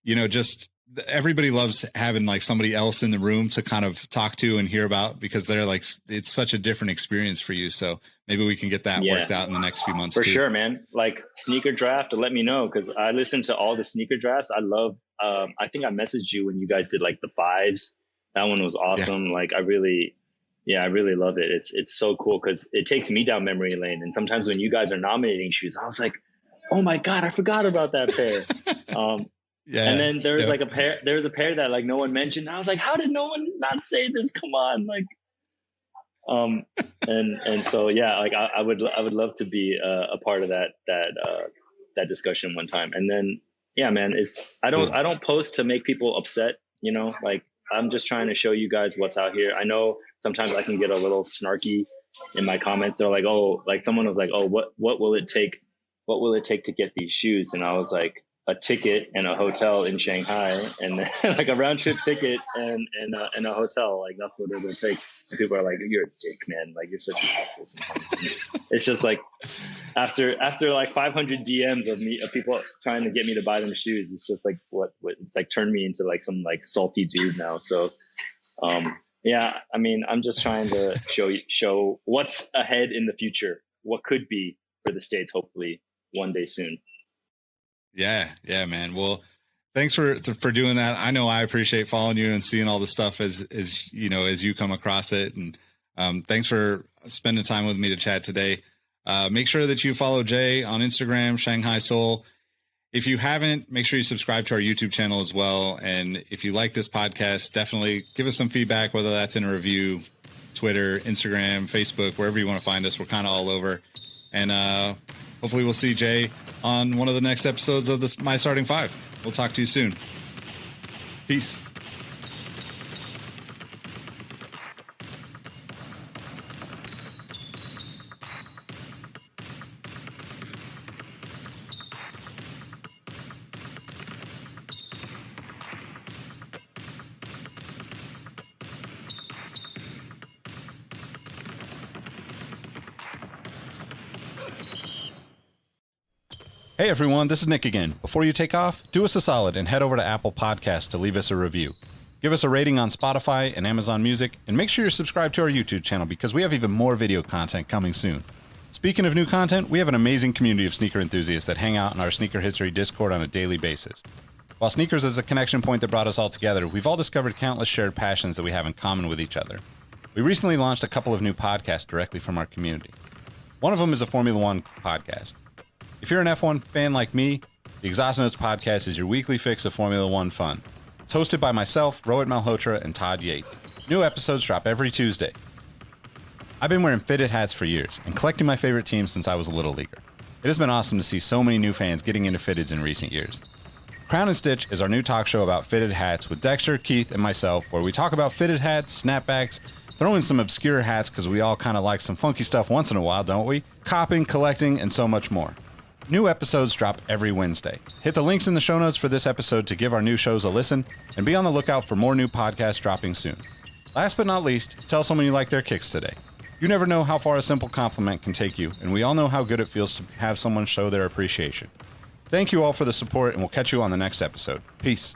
just everybody loves having like somebody else in the room to kind of talk to and hear about, because they're like, it's such a different experience for you. So maybe we can get that worked out in the next few months. For sure, man. Like sneaker draft, let me know, because I listen to all the sneaker drafts. I love, I think I messaged you when you guys did like the 5s. That one was awesome. Yeah. Like I really love it. It's so cool because it takes me down memory lane. And sometimes when you guys are nominating shoes, I was like, oh my God, I forgot about that pair. Yeah. And then there was like there was a pair that like no one mentioned. I was like, how did no one not say this? Come on. Like, and so, yeah, like I would love to be a part of that discussion one time. And then, yeah, man, I don't post to make people upset, like I'm just trying to show you guys what's out here. I know sometimes I can get a little snarky in my comments. They're like, oh, like someone was like, oh, what will it take? What will it take to get these shoes? And I was like, a ticket and a hotel in Shanghai, and then like a round trip ticket and a hotel. Like that's what it'll take. And people are like, "You're a dick, man. Like you're such an asshole." Sometimes. It's just like after like 500 DMs of people trying to get me to buy them shoes. It's just like what it's like turned me into like some like salty dude now. So yeah, I mean, I'm just trying to show what's ahead in the future, what could be for the States, hopefully one day soon. Yeah, man. Well, thanks for doing that. I know I appreciate following you and seeing all the stuff as you come across it. And thanks for spending time with me to chat today. Make sure that you follow Jay on Instagram, Shanghai Soul. If you haven't, make sure you subscribe to our YouTube channel as well. And if you like this podcast, definitely give us some feedback, whether that's in a review, Twitter, Instagram, Facebook, wherever you want to find us. We're kind of all over. And hopefully we'll see Jay on one of the next episodes of My Starting Five. We'll talk to you soon. Peace. Hey everyone, this is Nick again. Before you take off, do us a solid and head over to Apple Podcasts to leave us a review. Give us a rating on Spotify and Amazon Music, and make sure you're subscribed to our YouTube channel because we have even more video content coming soon. Speaking of new content, we have an amazing community of sneaker enthusiasts that hang out in our Sneaker History Discord on a daily basis. While sneakers is a connection point that brought us all together, we've all discovered countless shared passions that we have in common with each other. We recently launched a couple of new podcasts directly from our community. One of them is a Formula One podcast. If you're an F1 fan like me, the Exhaust Notes podcast is your weekly fix of Formula One fun. It's hosted by myself, Rohit Malhotra, and Todd Yates. New episodes drop every Tuesday. I've been wearing fitted hats for years and collecting my favorite teams since I was a little leaguer. It has been awesome to see so many new fans getting into fitteds in recent years. Crown and Stitch is our new talk show about fitted hats with Dexter, Keith, and myself, where we talk about fitted hats, snapbacks, throw in some obscure hats because we all kind of like some funky stuff once in a while, don't we? Copping, collecting, and so much more. New episodes drop every Wednesday. Hit the links in the show notes for this episode to give our new shows a listen, and be on the lookout for more new podcasts dropping soon. Last but not least, tell someone you like their kicks today. You never know how far a simple compliment can take you, and we all know how good it feels to have someone show their appreciation. Thank you all for the support, and we'll catch you on the next episode. Peace.